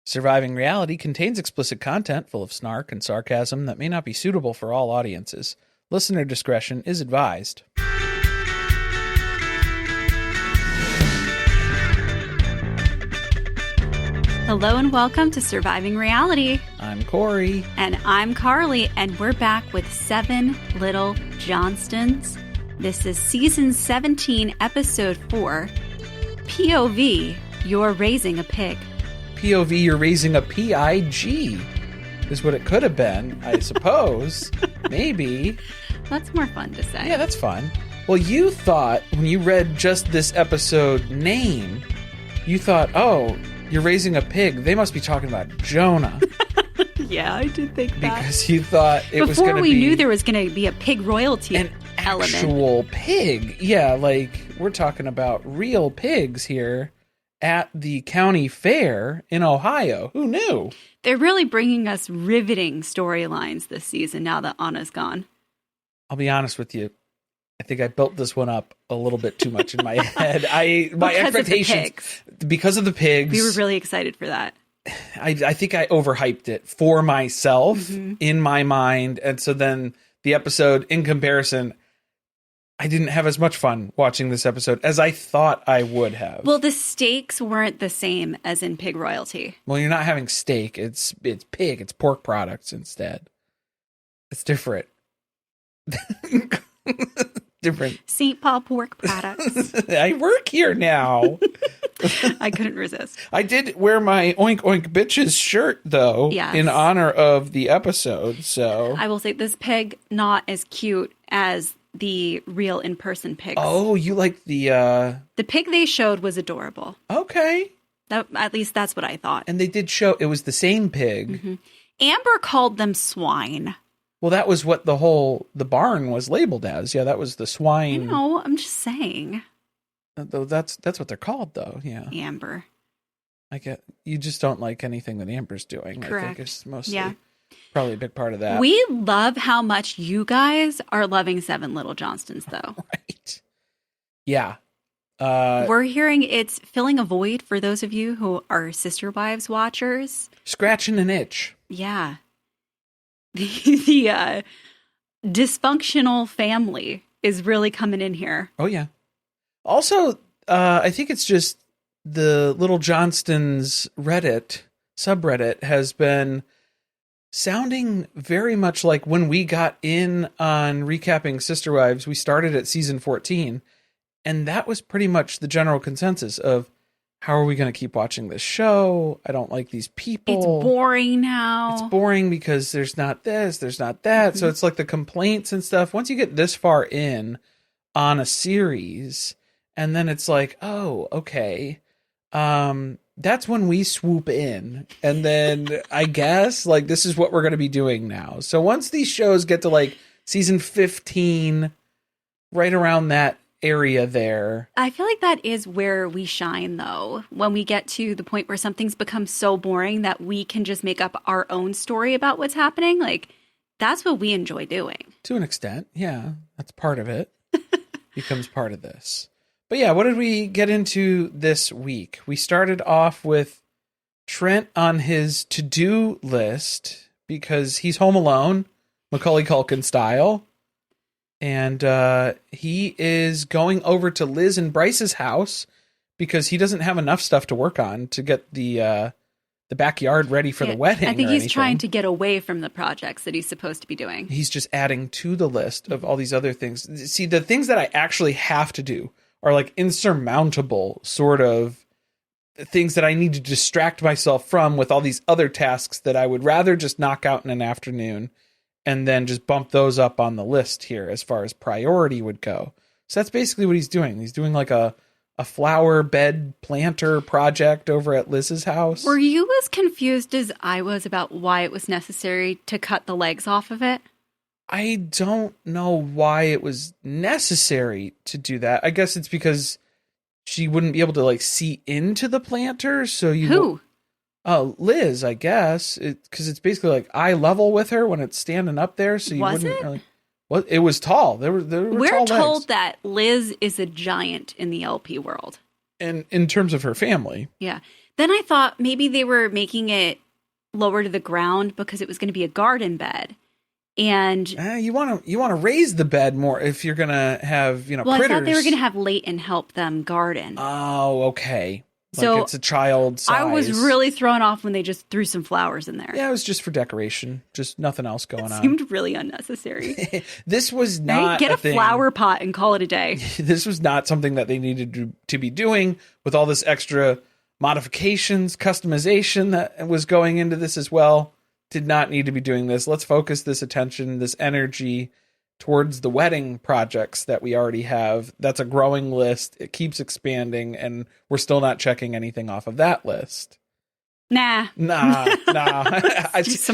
Surviving Reality contains explicit content full of snark and sarcasm that may not be suitable for all audiences. Listener discretion is advised. Hello and welcome to Surviving Reality. I'm Corey. And I'm Carly, and we're back with 7 Little Johnstons. This is Season 17, Episode 4, POV, You're Raising a Pig. POV, you're raising a PIG, is what it could have been, I suppose. Maybe. That's more fun to say. Yeah, that's fun. Well, you thought, when you read just this episode name, you thought, oh, you're raising a pig. They must be talking about Jonah. Yeah, I did think that. Because you thought it was going to be... Before we knew there was going to be a pig royalty an element. Actual pig. Yeah, like, we're talking about real pigs here at the county fair in Ohio. Who knew? They're really bringing us riveting storylines this season now that Anna's gone. I'll be honest with you. I think I built this one up a little bit too much in my head. My expectations, because of the pigs. We were really excited for that. I think I overhyped it for myself in my mind. And so then the episode, in comparison, I didn't have as much fun watching this episode as I thought I would have. Well, the stakes weren't the same as in pig royalty. Well, you're not having steak. It's pig. It's pork products instead. It's different. Different. St. Paul pork products. I work here now. I couldn't resist. I did wear my Oink Oink Bitches shirt, though, in honor of the episode. So I will say this pig not as cute as the real in-person pigs. Oh, you like the pig they showed was adorable. Okay. At least that's what I thought. And they did show it was the same pig. Amber called them swine. Well, that was what the barn was labeled as. Yeah, that was the swine. No, I'm just saying. Though that's what they're called, though. Yeah, Amber. I get you just don't like anything that Amber's doing. Correct. I think is mostly probably a big part of that. We love how much you guys are loving 7 Little Johnstons, though. Right. Yeah. We're hearing it's filling a void for those of you who are Sister Wives watchers. Scratching an itch. Yeah. The dysfunctional family is really coming in here. Oh, yeah. Also, I think it's just the Little Johnstons Reddit, subreddit, has been sounding very much like when we got in on recapping Sister Wives, we started at season 14, and that was pretty much the general consensus of, how are we going to keep watching this show? I don't like these people. It's boring now. It's boring because there's not this, there's not that. So it's like the complaints and stuff. Once you get this far in on a series, and then it's like, oh, okay. That's when we swoop in. And then I guess like this is what we're going to be doing now. So once these shows get to like season 15, right around that area there. I feel like that is where we shine, though, when we get to the point where something's become so boring that we can just make up our own story about what's happening. Like, that's what we enjoy doing. To an extent, yeah. That's part of it. Becomes part of this. But yeah, what did we get into this week? We started off with Trent on his to-do list because he's home alone, Macaulay Culkin style. And he is going over to Liz and Brice's house because he doesn't have enough stuff to work on to get the backyard ready for the wedding. I think he's trying to get away from the projects that he's supposed to be doing. He's just adding to the list of all these other things. See, the things that I actually have to do are like insurmountable sort of things that I need to distract myself from with all these other tasks that I would rather just knock out in an afternoon. And then just bump those up on the list here as far as priority would go. So that's basically what he's doing. He's doing like a flower bed planter project over at Liz's house. Were you as confused as I was about why it was necessary to cut the legs off of it? I don't know why it was necessary to do that. I guess it's because she wouldn't be able to like see into the planter. So you Who? Liz, I guess, because it's basically like eye level with her when it's standing up there. So you wouldn't really. Well, it was tall. We're told legs. that Liz is a giant in the LP world. And in terms of her family. Yeah. Then I thought maybe they were making it lower to the ground because it was going to be a garden bed. And you want to raise the bed more if you're going to have, critters. I thought they were going to have Leighton help them garden. Oh, okay. So it's a child size. I was really thrown off when they just threw some flowers in there. Yeah, it was just for decoration. Just nothing else going on. Seemed really unnecessary. This was not right? Get a flower pot and call it a day. This was not something that they needed to be doing with all this extra modifications, customization that was going into this as well. Did not need to be doing this. Let's focus this attention, this energy towards the wedding projects that we already have. That's a growing list. It keeps expanding, and we're still not checking anything off of that list. Nah. Some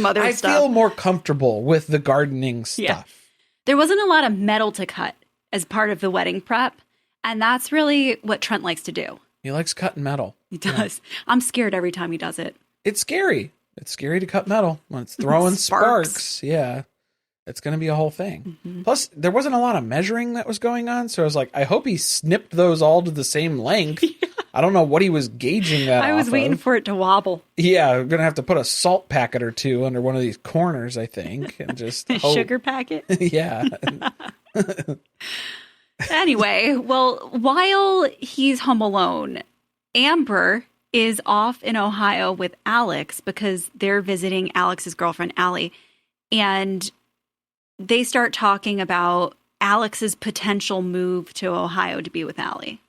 other stuff. I feel more comfortable with the gardening stuff. Yeah. There wasn't a lot of metal to cut as part of the wedding prep, and that's really what Trent likes to do. He likes cutting metal. He does. Yeah. I'm scared every time he does it. It's scary. It's scary to cut metal when it's throwing sparks. Yeah. It's going to be a whole thing. Mm-hmm. Plus, there wasn't a lot of measuring that was going on. So I was like, I hope he snipped those all to the same length. Yeah. I don't know what he was gauging that I was waiting for it to wobble. Yeah, we're going to have to put a salt packet or two under one of these corners, I think. And just a sugar packet? Yeah. Anyway, well, while he's home alone, Amber is off in Ohio with Alex because they're visiting Alex's girlfriend, Allie. And they start talking about Alex's potential move to Ohio to be with Allie.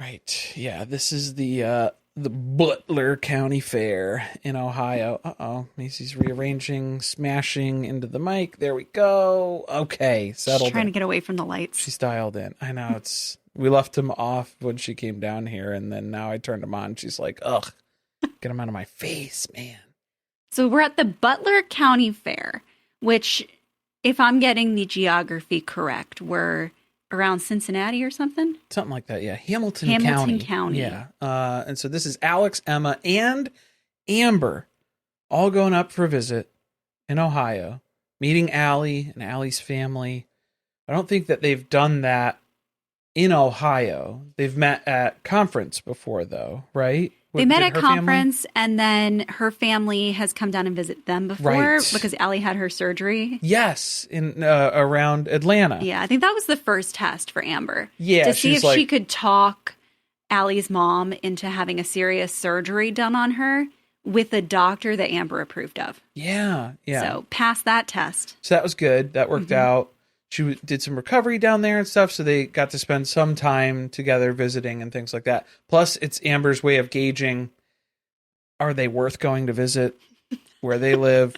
Right. Yeah, this is the Butler County Fair in Ohio. Uh-oh. Macy's rearranging, smashing into the mic. There we go. Okay, settled. She's trying to get away from the lights. She's dialed in. I know, we left him off when she came down here, and then now I turned him on. She's like, ugh, get him out of my face, man. So we're at the Butler County Fair, which, if I'm getting the geography correct, we're around Cincinnati or something? Something like that, yeah. Hamilton County. Yeah. And so this is Alex, Emma, and Amber all going up for a visit in Ohio, meeting Allie and Allie's family. I don't think that they've done that in Ohio. They've met at conference before, though, right? They met at conference, and then her family has come down and visit them before because Allie had her surgery. Yes, in around Atlanta. Yeah, I think that was the first test for Amber. Yeah, to see if she could talk Allie's mom into having a serious surgery done on her with a doctor that Amber approved of. Yeah. So pass that test. So that was good. That worked out. She did some recovery down there and stuff, so they got to spend some time together visiting and things like that. Plus, it's Amber's way of gauging, are they worth going to visit where they live?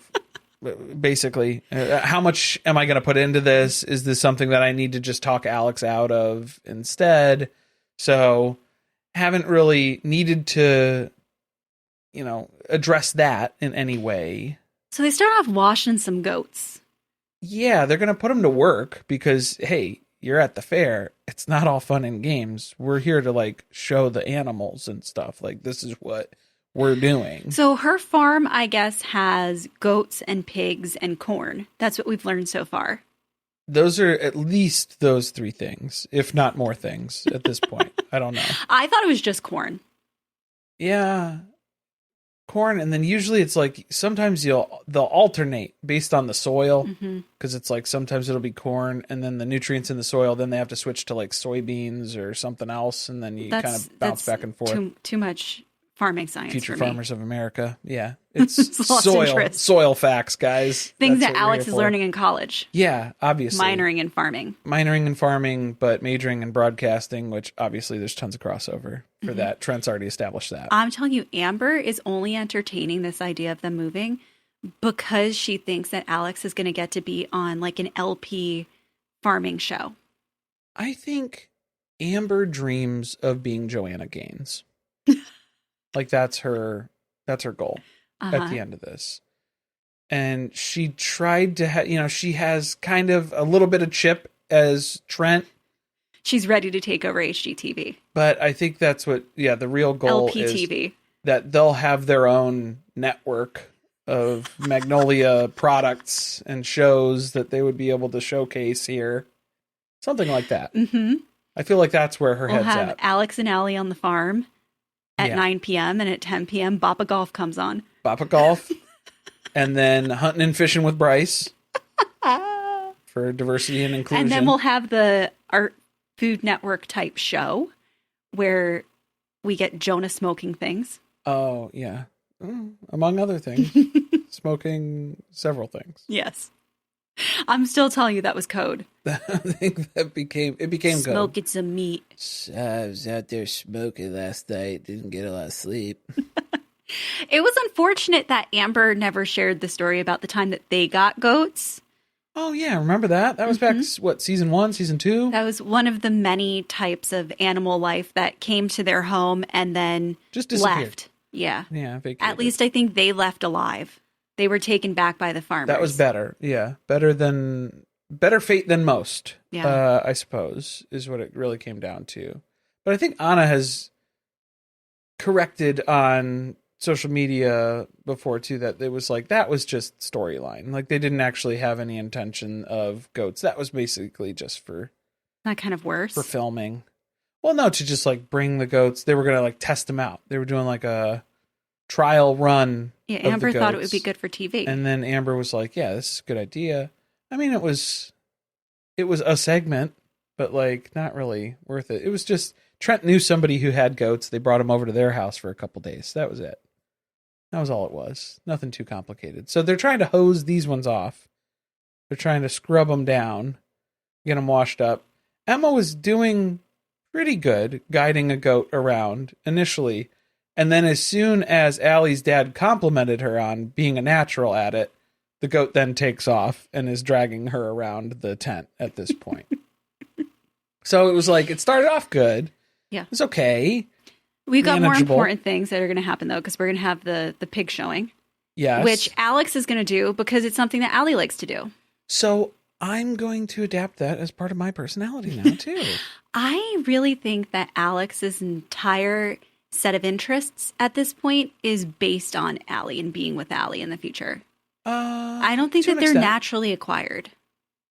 Basically, how much am I going to put into this? Is this something that I need to just talk Alex out of instead? So, haven't really needed to, address that in any way. So they start off washing some goats. Yeah, they're going to put them to work because, hey, you're at the fair. It's not all fun and games. We're here to, show the animals and stuff. This is what we're doing. So her farm, I guess, has goats and pigs and corn. That's what we've learned so far. Those are at least those three things, if not more things at this point. I don't know. I thought it was just corn. Yeah. Corn, and then usually it's sometimes they'll alternate based on the soil because it's sometimes it'll be corn and then the nutrients in the soil, then they have to switch to soybeans or something else, and then you kind of bounce back and forth. Too much farming science. Future for me. Farmers of America. Yeah. It's soil facts, guys. Things that Alex is learning in college. Yeah, obviously. Minoring in farming, but majoring in broadcasting, which obviously there's tons of crossover for that. Trent's already established that. I'm telling you, Amber is only entertaining this idea of them moving because she thinks that Alex is going to get to be on an LP farming show. I think Amber dreams of being Joanna Gaines. That's her goal at the end of this. And she tried to she has kind of a little bit of chip as Trent. She's ready to take over HGTV. But I think that's what, the real goal LPTV. Is that they'll have their own network of Magnolia products and shows that they would be able to showcase here. Something like that. Mm-hmm. I feel like that's where her head's at. We'll have Alex and Allie on the farm. at 9 p.m. and at 10 p.m. Boppa Golf comes on. Boppa Golf. And then hunting and fishing with Brice for diversity and inclusion. And then we'll have our Food Network type show where we get Jonah smoking things. Oh, yeah. Among other things. Smoking several things. Yes. I'm still telling you that was code. I think it became code. Smoking some meat. So I was out there smoking last night. Didn't get a lot of sleep. It was unfortunate that Amber never shared the story about the time that they got goats. Oh, yeah. Remember that? That was back, season 1, season 2? That was one of the many types of animal life that came to their home and then just disappeared. Left. Yeah. Yeah. Vacated. At least I think they left alive. They were taken back by the farmers. That was better. Yeah. Better fate than most. Yeah. I suppose is what it really came down to. But I think Anna has corrected on social media before too that it was like that was just storyline. Like they didn't actually have any intention of goats. That was basically just for that kind of worse for filming. Well, no, to just like bring the goats. They were gonna like test them out. They were doing like a trial run. Yeah, Amber thought it would be good for TV. And then Amber was like, "Yeah, this is a good idea." I mean, it was a segment, but like not really worth it. It was just Trent knew somebody who had goats. They brought him over to their house for a couple days. That was it. That was all it was. Nothing too complicated. So they're trying to hose these ones off. They're trying to scrub them down, get them washed up. Emma was doing pretty good guiding a goat around initially. And then as soon as Allie's dad complimented her on being a natural at it, the goat then takes off and is dragging her around the tent at this point. So it was like, it started off good. Yeah. It's okay. We've got more important things that are going to happen, though, because we're going to have the pig showing. Yes. Which Alex is going to do because it's something that Allie likes to do. So I'm going to adapt that as part of my personality now, too. I really think that Alex's entire set of interests at this point is based on Allie and being with Allie in the future. I don't think that they're naturally acquired.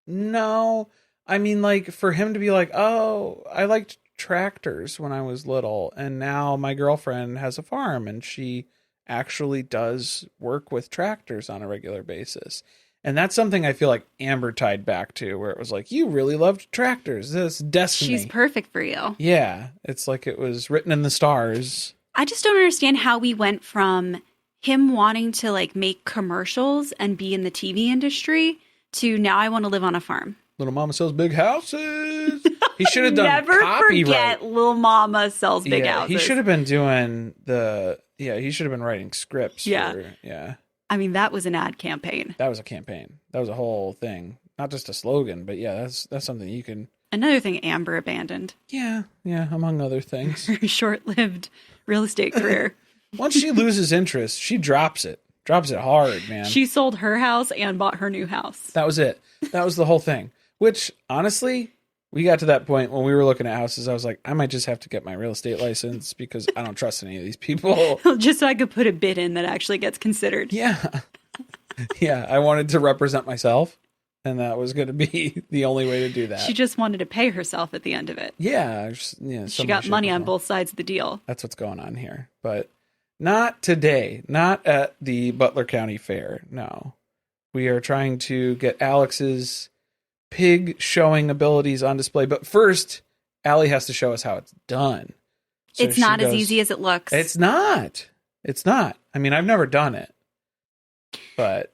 No. I mean, like, for him to be like, oh, I liked tractors when I was little, and now my girlfriend has a farm, and she actually does work with tractors on a regular basis. And that's something I feel like Amber tied back to, where it was like, you really loved tractors. This destiny. She's perfect for you. Yeah. It's like it was written in the stars. I just don't understand how we went from him wanting to like make commercials and be in the TV industry to now I want to live on a farm. Little Mama sells big houses. He should have done Never copyright. forget Lil Mama sells big houses. He should have been doing he should have been writing scripts. Yeah. I mean, that was an ad campaign. That was a campaign. That was a whole thing. Not just a slogan, but yeah, that's something you can. Another thing Amber abandoned. Yeah, among other things. Her short-lived real estate career. Once she loses interest, she drops it. Drops it hard, man. She sold her house and bought her new house. That was it. That was the whole thing. Which, honestly, we got to that point when we were looking at houses. I was like, I might just have to get my real estate license because I don't trust any of these people. Just so I could put a bid in that actually gets considered. Yeah. Yeah, I wanted to represent myself, and that was going to be the only way to do that. She just wanted to pay herself at the end of it. Yeah. She got money on both sides of the deal. That's what's going on here. But not today. Not at the Butler County Fair. No. We are trying to get Alex's pig showing abilities on display. But first, Allie has to show us how it's done. So it's not as easy as it looks. It's not. It's not. I mean, I've never done it. But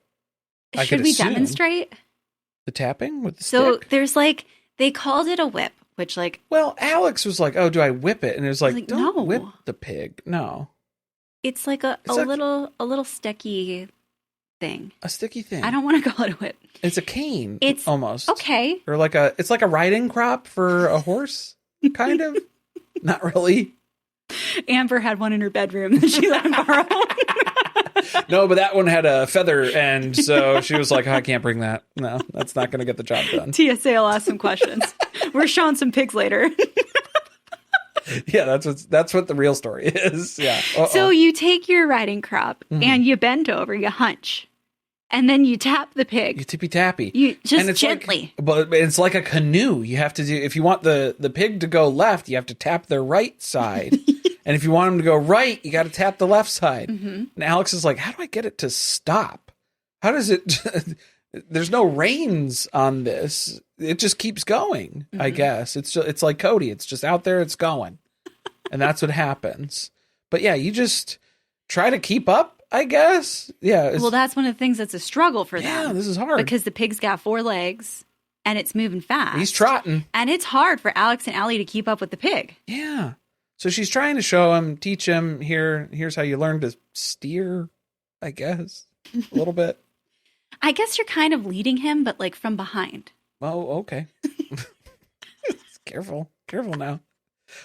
I should we demonstrate? The tapping with the stick? So there's like, they called it a whip, which like... Well, Alex was like, oh, do I whip it? And it was like don't no. whip the pig. No. It's like a little sticky thing. A sticky thing. I don't want to call it a whip. It's a cane. It's almost. Okay. Or it's like a riding crop for a horse, kind of. Not really. Amber had one in her bedroom that she let him borrow. No, but that one had a feather, and so she was like, I can't bring that. No, that's not going to get the job done. TSA will ask some questions. We're showing some pigs later. Yeah, that's what the real story is. Yeah. Uh-oh. So you take your riding crop and you bend over, you hunch, and then you tap the pig. You tippy tappy. You just gently. But it's like a canoe. You have to do, if you want the pig to go left, you have to tap their right side. And if you want them to go right, you got to tap the left side. And Alex is like, how do I get it to stop? How does it? There's no reins on this. It just keeps going, I guess. It's like Cody. It's just out there. It's going. And that's what happens. But yeah, you just try to keep up, I guess. Yeah. Well, that's one of the things that's a struggle for them. Yeah, this is hard. Because the pig's got 4 legs and it's moving fast. He's trotting. And it's hard for Alex and Allie to keep up with the pig. Yeah. So she's trying to show him, teach him, here's how you learn to steer, I guess, a little bit. I guess you're kind of leading him, but like from behind. Oh, okay. Careful now.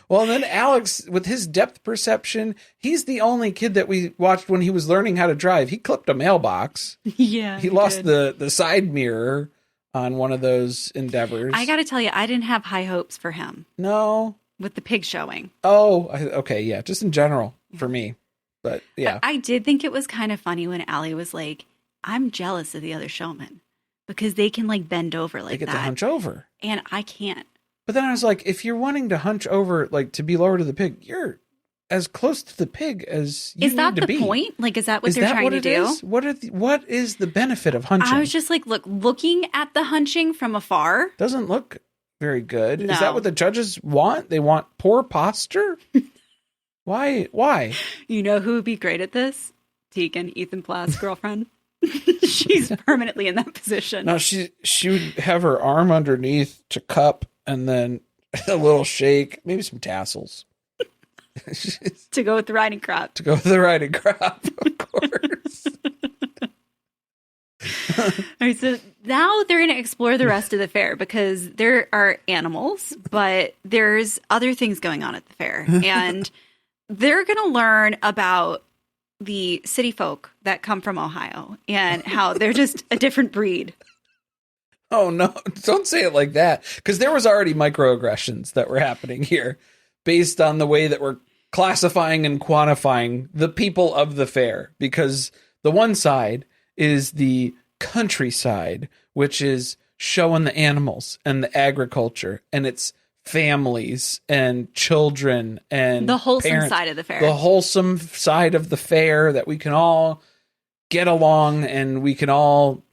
Well, then Alex, with his depth perception, he's the only kid that we watched when he was learning how to drive. He clipped a mailbox. Yeah. He lost the side mirror on one of those endeavors. I got to tell you, I didn't have high hopes for him. No. With the pig showing. Oh, okay. Yeah. Just in general for me. But yeah. I did think it was kind of funny when Allie was like, I'm jealous of the other showmen because they can like bend over like that. They get to hunch over. And I can't. But then I was like, if you're wanting to hunch over, like to be lower to the pig, you're as close to the pig as you need to be. Is that the point? Like, is that what they're trying to do? What is the benefit of hunching? I was just like, looking at the hunching from afar. Doesn't look very good. No. Is that what the judges want? They want poor posture? Why? You know who would be great at this? Tegan, Ethan Plath's girlfriend. She's permanently in that position. No, she would have her arm underneath to cup and then a little shake, maybe some tassels. To go with the riding crop. Of course. All right, so now they're going to explore the rest of the fair because there are animals, but there's other things going on at the fair. And they're going to learn about the city folk that come from Ohio and how they're just a different breed. Oh, no, don't say it like that. Because there was already microaggressions that were happening here based on the way that we're classifying and quantifying the people of the fair. Because the one side is the countryside, which is showing the animals and the agriculture and its families and children and the wholesome parents, side of the fair. The wholesome side of the fair that we can all get along and we can all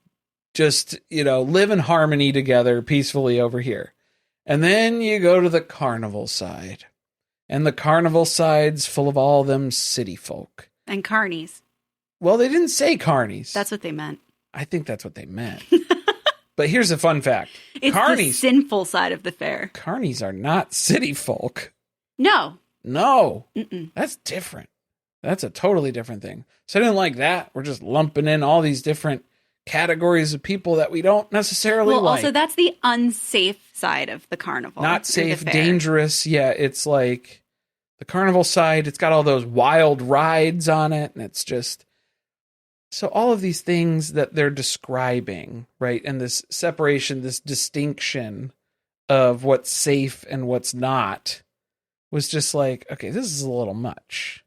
just, live in harmony together peacefully over here. And then you go to the carnival side. And the carnival side's full of all them city folk. And carnies. Well, they didn't say carnies. That's what they meant. I think that's what they meant. But here's a fun fact. It's the sinful side of the fair. Carnies are not city folk. No. Mm-mm. That's different. That's a totally different thing. So I didn't like that. We're just lumping in all these different categories of people that we don't necessarily like. Also, that's the unsafe side of the carnival. Not safe, dangerous. Yeah, it's like the carnival side. It's got all those wild rides on it. And it's just... So all of these things that they're describing, right, and this separation, this distinction of what's safe and what's not was just like, okay, this is a little much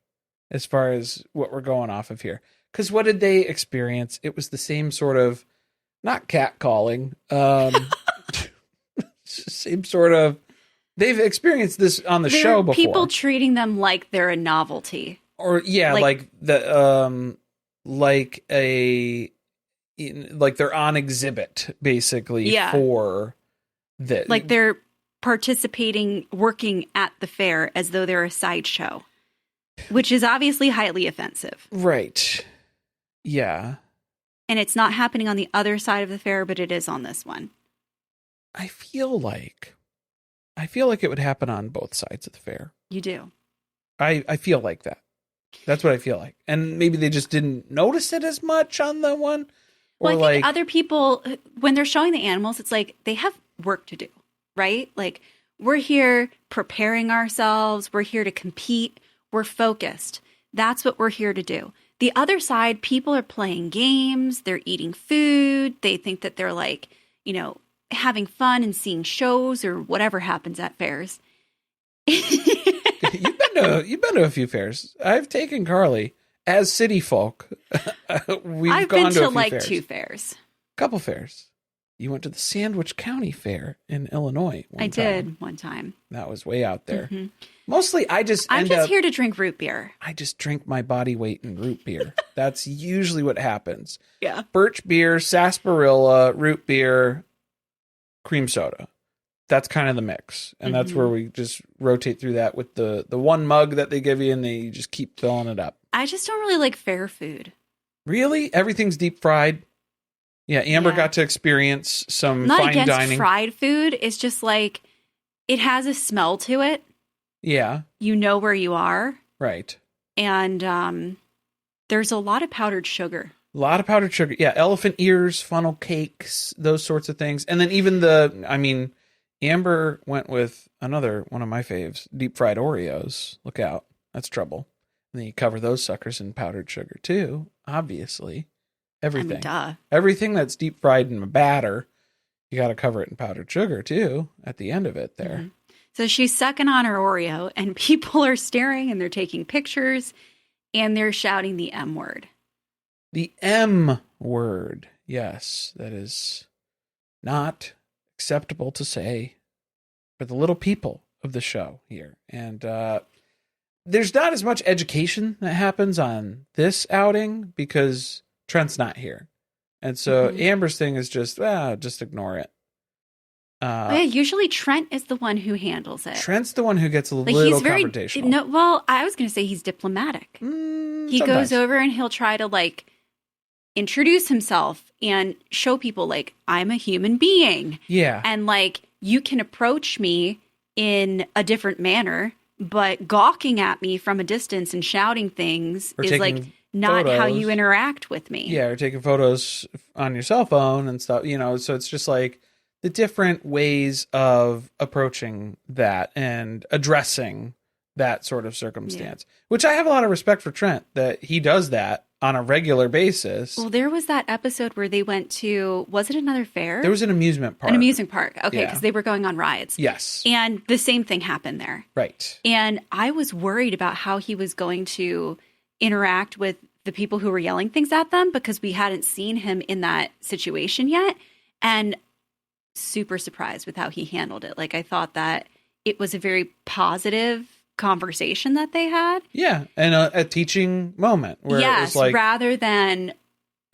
as far as what we're going off of here. Because what did they experience? It was the same sort of, not catcalling, same sort of, they've experienced this on the show before. People treating them like they're a novelty. Or, yeah, like they're on exhibit basically for this. Like they're participating, working at the fair as though they're a sideshow, which is obviously highly offensive. Right. Yeah. And it's not happening on the other side of the fair, but it is on this one. I feel like it would happen on both sides of the fair. You do. I feel like that. That's what I feel like. And maybe they just didn't notice it as much on the one. Or well, I think other people, when they're showing the animals, it's like they have work to do, right? Like we're here preparing ourselves. We're here to compete. We're focused. That's what we're here to do. The other side, people are playing games. They're eating food. They think that they're like, having fun and seeing shows or whatever happens at fairs. You've been to a few fairs. I've taken Carly as city folk. I've been to like 2 fairs. Couple fairs. You went to the Sandwich County Fair in Illinois I did one time. That was way out there. Mm-hmm. Mostly, I'm just here to drink root beer. I just drink my body weight in root beer. That's usually what happens. Yeah. Birch beer, sarsaparilla, root beer, cream soda. That's kind of the mix. And that's where we just rotate through that with the one mug that they give you, and you just keep filling it up. I just don't really like fair food. Really? Everything's deep fried? Yeah, Amber got to experience some Not fine against dining. Fried food. It's just like, it has a smell to it. Yeah. You know where you are. Right. And there's a lot of powdered sugar. A lot of powdered sugar. Yeah, elephant ears, funnel cakes, those sorts of things. And then even Amber went with another one of my faves, deep fried Oreos. Look out. That's trouble. And then you cover those suckers in powdered sugar too, obviously. Everything. I mean, duh. Everything that's deep fried in a batter, you got to cover it in powdered sugar too at the end of it there. Mm-hmm. So she's sucking on her Oreo, and people are staring, and they're taking pictures, and they're shouting the M word. The M word. Yes, that is not acceptable to say for the little people of the show here. And there's not as much education that happens on this outing because Trent's not here. And so Amber's thing is just ignore it. Usually Trent is the one who handles it. Trent's the one who gets a little confrontational. I was going to say he's diplomatic. He Sometimes goes over and he'll try to introduce himself and show people I'm a human being. Yeah. And you can approach me in a different manner, but gawking at me from a distance and shouting things is not how you interact with me. Yeah, or taking photos on your cell phone and stuff, so it's just the different ways of approaching that and addressing that sort of circumstance, which I have a lot of respect for Trent, that he does that on a regular basis. Well, there was that episode where they went to, was it another fair? There was an amusement park. An amusement park. Okay, because they were going on rides. Yes. And the same thing happened there. Right. And I was worried about how he was going to interact with the people who were yelling things at them because we hadn't seen him in that situation yet. And super surprised with how he handled it. I thought that it was a very positive conversation that they had. Yeah, and a teaching moment where it was rather than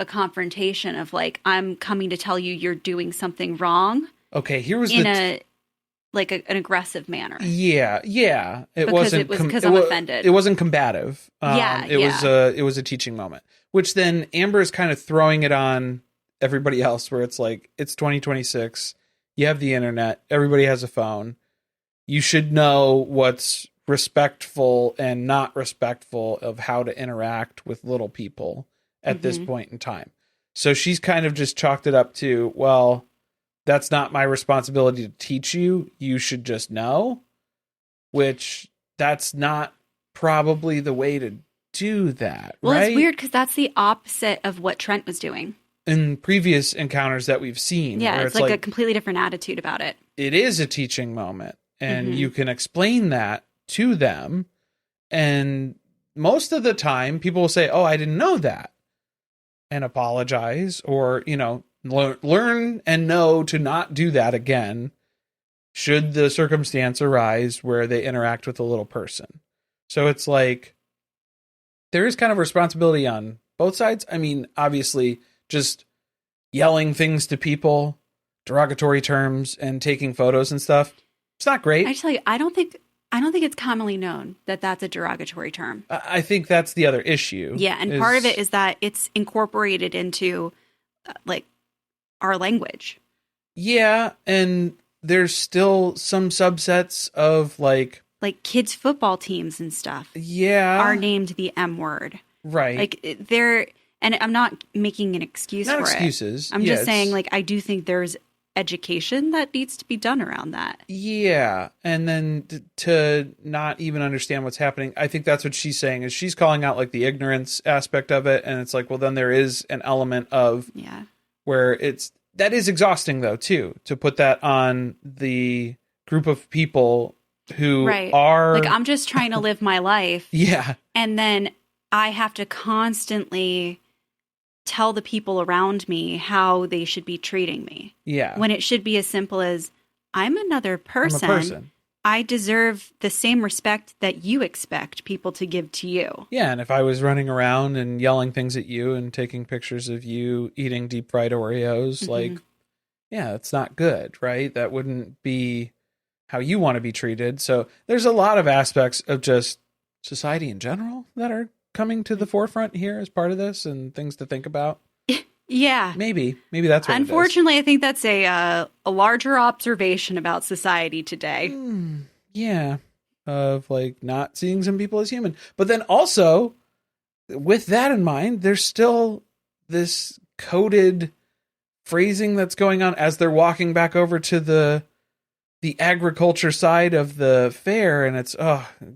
a confrontation of I'm coming to tell you you're doing something wrong. Okay, here was an aggressive manner. Yeah. It because I'm offended. It wasn't combative. It was a teaching moment, which then Amber is kind of throwing it on everybody else, where it's it's 2026. You have the internet. Everybody has a phone. You should know what's respectful and not respectful of how to interact with little people at this point in time. So she's kind of just chalked it up to, well, that's not my responsibility to teach you. You should just know, which that's not probably the way to do that. Well, right? It's weird because that's the opposite of what Trent was doing in previous encounters that we've seen. Yeah, it's a completely different attitude about it. It is a teaching moment, and you can explain that to them. And most of the time, people will say, oh, I didn't know that, and apologize, or, learn and know to not do that again should the circumstance arise where they interact with a little person. So it's there is kind of responsibility on both sides. I mean, obviously, just yelling things to people, derogatory terms, and taking photos and stuff, it's not great. I tell you, I don't think it's commonly known that that's a derogatory term. I think that's the other issue. Yeah, and part of it is that it's incorporated into our language. Yeah, and there's still some subsets of kids' football teams and stuff. Yeah, are named the M word. Right. And I'm not making an excuse for excuses. I'm just saying, I do think there's education that needs to be done around that. Yeah. And then to not even understand what's happening, I think that's what she's saying, is she's calling out the ignorance aspect of it. And it's well, then there is an element of where that is exhausting though, too, to put that on the group of people who are I'm just trying to live my life. Yeah. And then I have to constantly tell the people around me how they should be treating me. Yeah. When it should be as simple as, I'm another person. I'm a person. I deserve the same respect that you expect people to give to you. Yeah, and if I was running around and yelling things at you and taking pictures of you eating deep fried Oreos, like, yeah, it's not good, right? That wouldn't be how you want to be treated. So there's a lot of aspects of just society in general that are coming to the forefront here as part of this, and things to think about. Yeah. Maybe that's what Unfortunately, I think that's a larger observation about society today. Yeah. Of like not seeing some people as human. But then also, with that in mind, there's still this coded phrasing that's going on as they're walking back over to the agriculture side of the fair, and it's,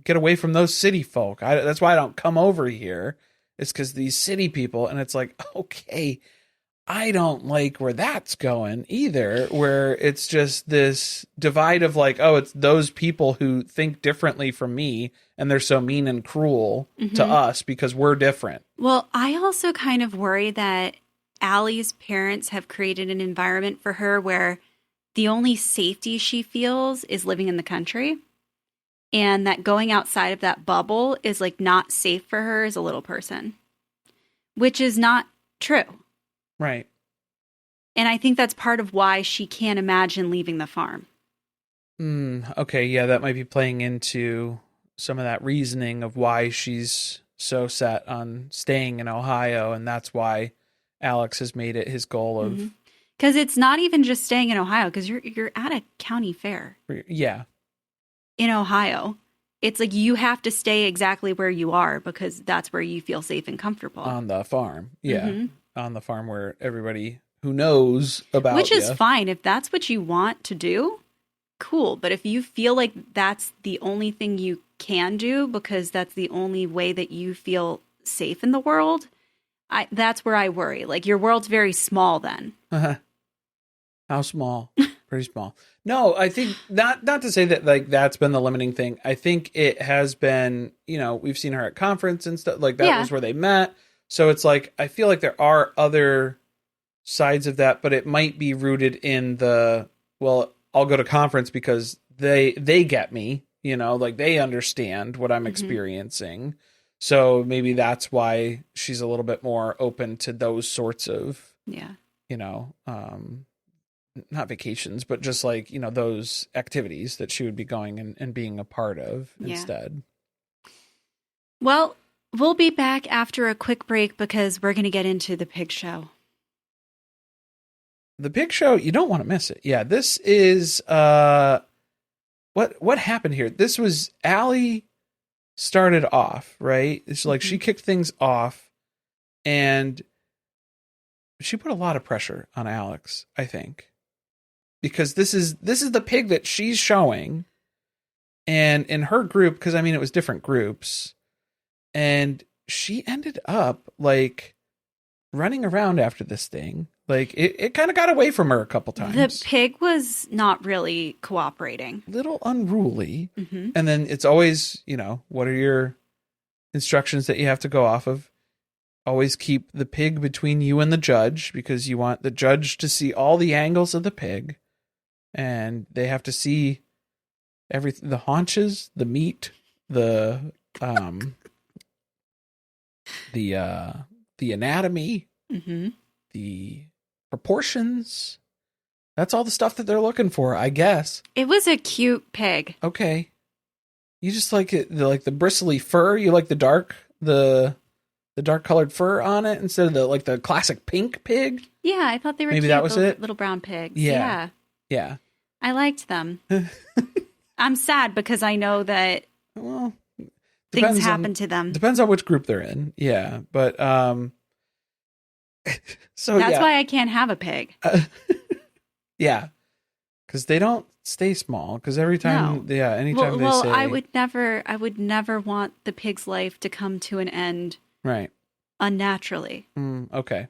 get away from those city folk. That's why I don't come over here. It's because these city people, and it's like, okay, I don't like where that's going either, where it's just this divide of like, oh, it's those people who think differently from me, and they're so mean and cruel to us because we're different. Well, I also kind of worry that Allie's parents have created an environment for her where the only safety she feels is living in the country, and that going outside of that bubble is like not safe for her as a little person, which is not true. Right. And I think that's part of why she can't imagine leaving the farm. Okay, yeah, that might be playing into some of that reasoning of why she's so set on staying in Ohio, and that's why Alex has made it his goal of... Because it's not even just staying in Ohio, because you're at a county fair. Yeah. In Ohio. It's like you have to stay exactly where you are because that's where you feel safe and comfortable. On the farm. Yeah. On the farm where everybody who knows about Which is fine. If that's what you want to do, cool. But if you feel like that's the only thing you can do because that's the only way that you feel safe in the world, that's where I worry. Like, your world's very small then. How small? Pretty small. No, I think not to say that like that's been the limiting thing. I think it has been, we've seen her at conference and stuff like that was where they met. So it's like, I feel like there are other sides of that, but it might be rooted in well, I'll go to conference because they get me, like they understand what I'm experiencing. So maybe that's why she's a little bit more open to those sorts of, not vacations, but just like, those activities that she would be going and being a part of instead. Well, we'll be back after a quick break because we're going to get into the pig show. The pig show, you don't want to miss it. Yeah, this is what happened here. This was Allie started off, right? It's like she kicked things off and she put a lot of pressure on Alex, I think. Because this is the pig that she's showing. And in her group, because I mean it was different groups, and she ended up like running around after this thing. Like it kind of got away from her a couple times. The pig was not really cooperating. Little unruly. And then it's always, what are your instructions that you have to go off of? Always keep the pig between you and the judge because you want the judge to see all the angles of the pig. And they have to see everything, the haunches, the meat, the anatomy, the proportions. That's all the stuff that they're looking for, I guess. It was a cute pig. Okay. You just like it, the bristly fur. You like the dark colored fur on it instead of the classic pink pig. Yeah, I thought they were maybe cute, that was it. Little brown pigs. Yeah. I liked them. I'm sad because I know that things happen to them. Depends on which group they're in. Yeah, but so that's why I can't have a pig. Yeah, because they don't stay small. Because every time, anytime they say, I would never want the pig's life to come to an end, right? Unnaturally. Okay.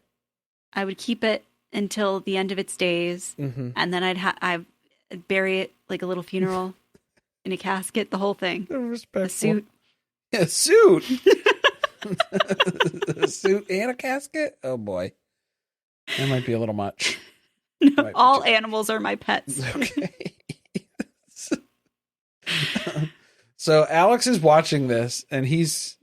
I would keep it until the end of its days, and then I'd bury it like a little funeral in a casket, the whole thing. Respectful. A suit. Yeah, suit. A suit and a casket? Oh boy. That might be a little much. No, all animals are my pets. Okay. So Alex is watching this and he's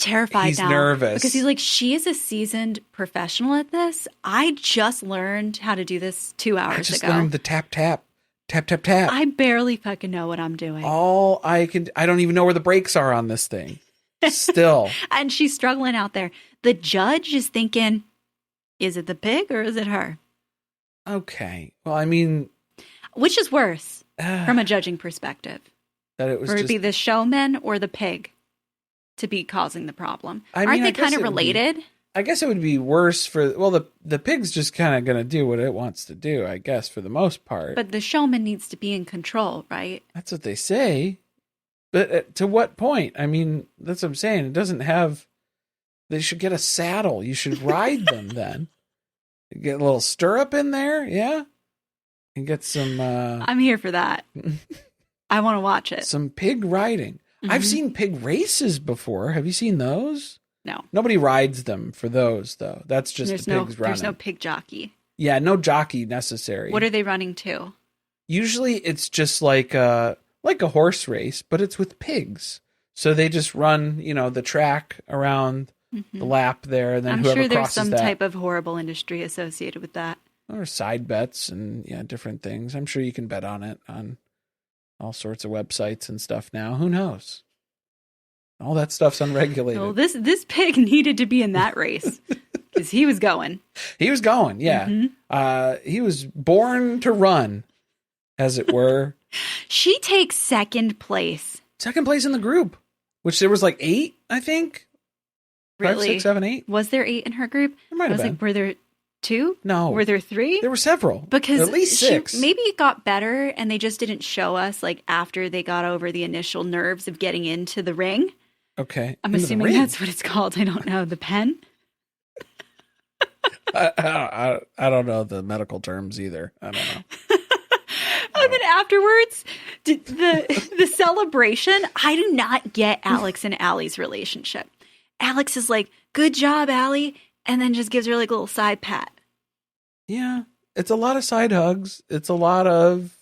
terrified he's now. Nervous. Because he's like, she is a seasoned professional at this. I just learned how to do this 2 hours ago. I just learned the tap, tap, tap, tap, tap. I barely fucking know what I'm doing. I don't even know where the brakes are on this thing. Still. And she's struggling out there. The judge is thinking, is it the pig or is it her? Okay. Well, I mean, which is worse from a judging perspective? That it was Would it be the showman or the pig to be causing the problem? Aren't they kind of related? I guess it would be worse for, well, the pig's just kind of going to do what it wants to do, I guess, for the most part. But the showman needs to be in control, right? That's what they say. But to what point? I mean, that's what I'm saying. It doesn't have, they should get a saddle. You should ride them then. Get a little stirrup in there, yeah? And get some... I'm here for that. I want to watch it. Some pig riding. Mm-hmm. I've seen pig races before. Have you seen those? No. Nobody rides them for those, though. That's just the pigs running. There's no pig jockey. Yeah, no jockey necessary. What are they running to? Usually it's just like a horse race, but it's with pigs. So they just run, the track around the lap there, and then I'm whoever sure there's crosses some type of horrible industry associated with that. Or side bets and different things. I'm sure you can bet on it on all sorts of websites and stuff now. Who knows? All that stuff's unregulated. Well, this pig needed to be in that race because he was going. He was going, yeah. Mm-hmm. He was born to run, as it were. She takes second place. Second place in the group, which there was like 8, I think. Really? 5, 6, 7, 8. Was there 8 in her group? There might have been. Like, were there 2? No. Were there 3? There were several. Because at least 6. Maybe it got better and they just didn't show us like after they got over the initial nerves of getting into the ring. Okay. I'm assuming that's what it's called. I don't know. The pen? I don't know the medical terms either. I don't know. And then afterwards, the celebration, I do not get Alex and Allie's relationship. Alex is like, good job, Allie, and then just gives her like a little side pat. Yeah, it's a lot of side hugs. It's a lot of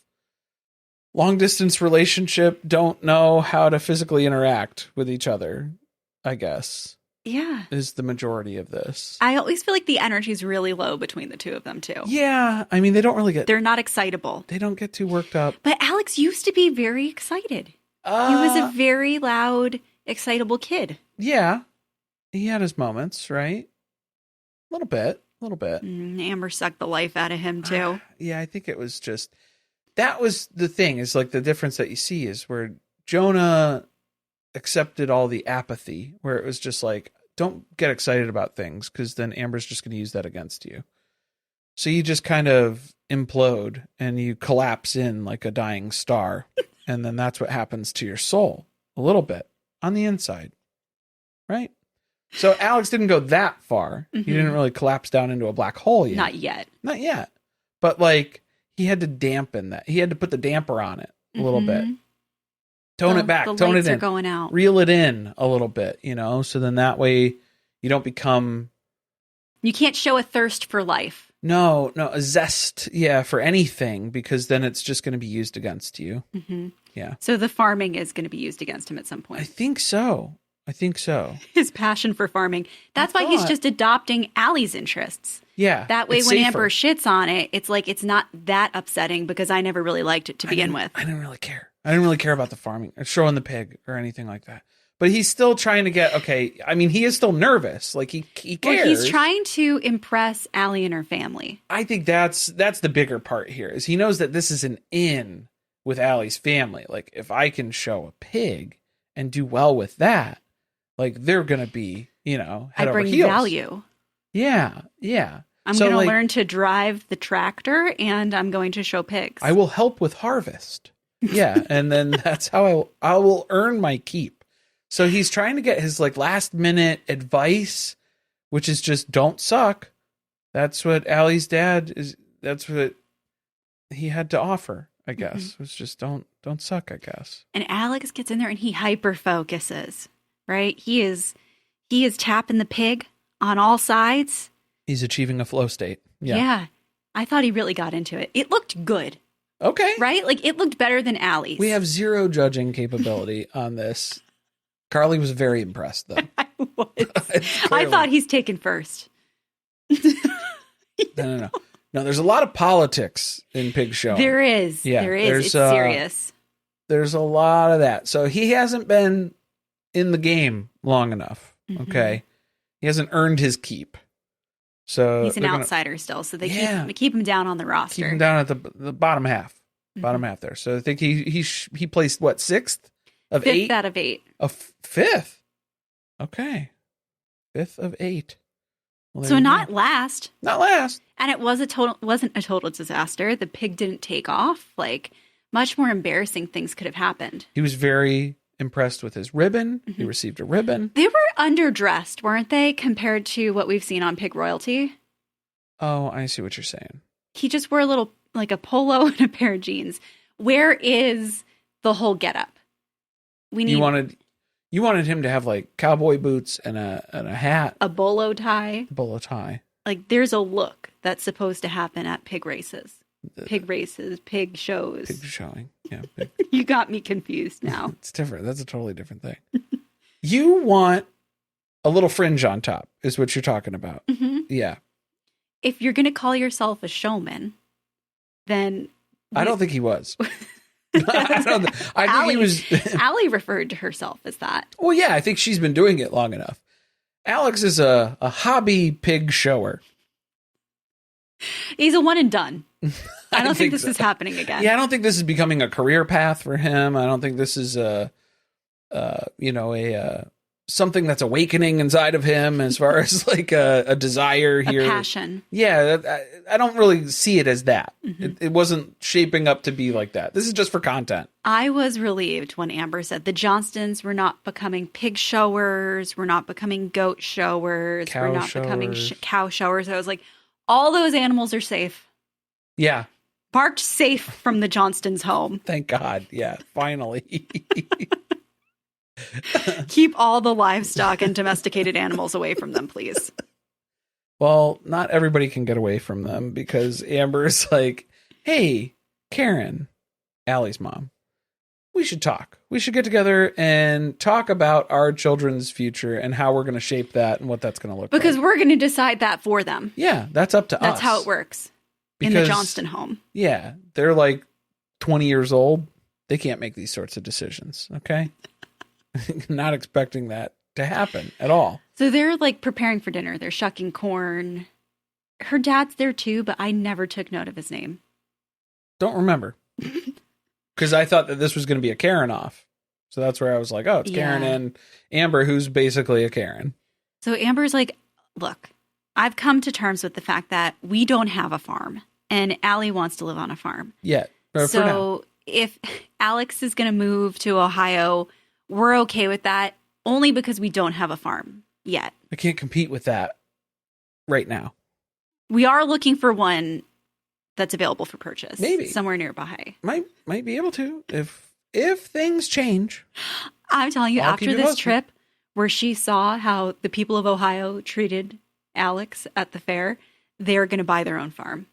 long distance relationship, don't know how to physically interact with each other, I guess. Yeah. Is the majority of this. I always feel like the energy is really low between the two of them, too. Yeah. I mean, they don't really get... They're not excitable. They don't get too worked up. But Alex used to be very excited. He was a very loud, excitable kid. Yeah. He had his moments, right? A little bit. Amber sucked the life out of him, too. Yeah, I think it was just... That was the thing, is like the difference that you see is where Jonah accepted all the apathy, where it was just like, don't get excited about things because then Amber's just going to use that against you. So you just kind of implode and you collapse in like a dying star. And then that's what happens to your soul a little bit on the inside. Right? So Alex didn't go that far. Mm-hmm. He didn't really collapse down into a black hole yet. Not yet. But like he had to dampen that. He had to put the damper on it a little bit. Tone it back. Tone it in. Going out. Reel it in a little bit, so then that way you don't become... You can't show a thirst for life. No, a zest, for anything, because then it's just going to be used against you. Mm-hmm. Yeah. So the farming is going to be used against him at some point. I think so. His passion for farming. That's why he's just adopting Allie's interests. Yeah. That way when Amber shits on it, it's like it's not that upsetting because I never really liked it to begin with. I didn't really care. I didn't really care about the farming or showing the pig or anything like that. But he's still trying to get, he is still nervous. Like he cares. Well, he's trying to impress Allie and her family. I think that's the bigger part here is he knows that this is an in with Allie's family. Like if I can show a pig and do well with that, like they're going to be, head I bring over heels. Value. Yeah. I'm going to learn to drive the tractor and I'm going to show pigs. I will help with harvest. Yeah, and then that's how I will earn my keep. So he's trying to get his like last minute advice, which is just don't suck. That's what Allie's dad is. That's what he had to offer, I guess. Mm-hmm. Was just don't suck, I guess. And Alex gets in there and he hyper focuses, right? He is He is tapping the pig on all sides. He's achieving a flow state. Yeah. I thought he really got into it. It looked good. Okay. Right? Like, it looked better than Allie's. We have zero judging capability on this. Carly was very impressed, though. I was. I thought he's taken first. No. No, there's a lot of politics in pig showing. There is. Yeah, there is. It's serious. There's a lot of that. So he hasn't been in the game long enough. Okay. He hasn't earned his keep. So he's an outsider still. So they keep him down on the roster. Keep him down at the bottom half. Bottom half there. So I think he placed what, 6th of 8? 5th out of 8. A 5th. Okay. 5th of 8. Well, so not last. Not last. And it wasn't a total disaster. The pig didn't take off. Like, much more embarrassing things could have happened. He was very impressed with his ribbon. He received a ribbon. They were underdressed, weren't they, compared to what we've seen on Pig Royalty? Oh, I see what you're saying. He just wore a polo and a pair of jeans. Where is the whole getup? You wanted him to have like cowboy boots and a hat, a bolo tie. Like, there's a look that's supposed to happen at pig races, pig shows. Pig showing. Yeah. You got me confused now. It's different. That's a totally different thing. You want a little fringe on top is what you're talking about. Yeah. If you're going to call yourself a showman, then... I don't think he was. I think he was... Allie referred to herself as that. Well, yeah, I think she's been doing it long enough. Alex is a hobby pig shower. He's a one and done. I don't think this is happening again. Yeah, I don't think this is becoming a career path for him. I don't think this is something that's awakening inside of him as far as like a desire here. A passion. Yeah, I don't really see it as that. It wasn't shaping up to be like that. This is just for content. I was relieved when Amber said the Johnstons were not becoming pig showers, we're not becoming goat showers, we're not becoming cow showers. I was like, all those animals are safe. Yeah. Parked safe from the Johnstons' home. Thank God. Yeah, finally. Keep all the livestock and domesticated animals away from them, please. Well, not everybody can get away from them because Amber's like, hey, Karen, Allie's mom, we should talk. We should get together and talk about our children's future and how we're going to shape that and what that's going to look like. Because we're going to decide that for them. Yeah, that's up to us. That's how it works in the Johnston home. Yeah, they're like 20 years old. They can't make these sorts of decisions, okay? Not expecting that to happen at all. So they're like preparing for dinner. They're shucking corn. Her dad's there too, but I never took note of his name. Don't remember. Because I thought that this was going to be a Karen off. So that's where I was like, oh, it's Karen and Amber, who's basically a Karen. So Amber's like, look, I've come to terms with the fact that we don't have a farm. And Allie wants to live on a farm. Yeah. So if Alex is going to move to Ohio, we're okay with that. Only because we don't have a farm yet. I can't compete with that right now. We are looking for one that's available for purchase. Maybe. Somewhere nearby. Might be able to if things change. I'm telling you, after this trip where she saw how the people of Ohio treated Alex at the fair, they're going to buy their own farm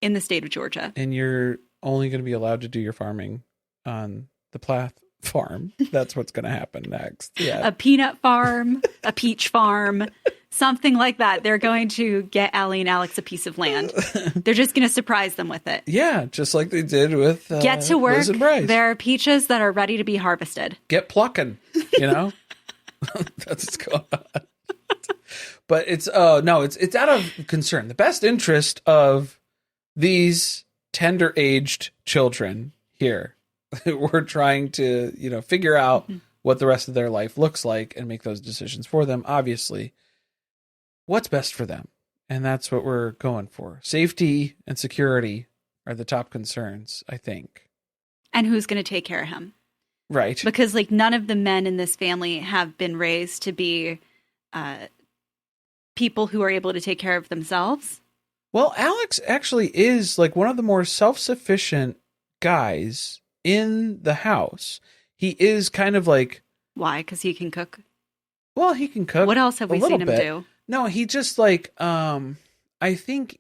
in the state of Georgia. And you're only going to be allowed to do your farming on the Plath farm. That's what's going to happen next. Yeah. A peanut farm, a peach farm, something like that. They're going to get Allie and Alex a piece of land. They're just going to surprise them with it. Yeah, just like they did with Get to work. Liz and Brice. There are peaches that are ready to be harvested. Get plucking, you know? That's what's going on. But it's it's out of concern. The best interest of these tender-aged children here. We're trying to, figure out what the rest of their life looks like and make those decisions for them. Obviously, what's best for them. And that's what we're going for. Safety and security are the top concerns, I think. And who's going to take care of him? Right. Because none of the men in this family have been raised to be people who are able to take care of themselves. Well, Alex actually is one of the more self-sufficient guys in the house. He is kind of like... Why? Because he can cook? Well, he can cook. What else have we seen him do? No, he just like, I think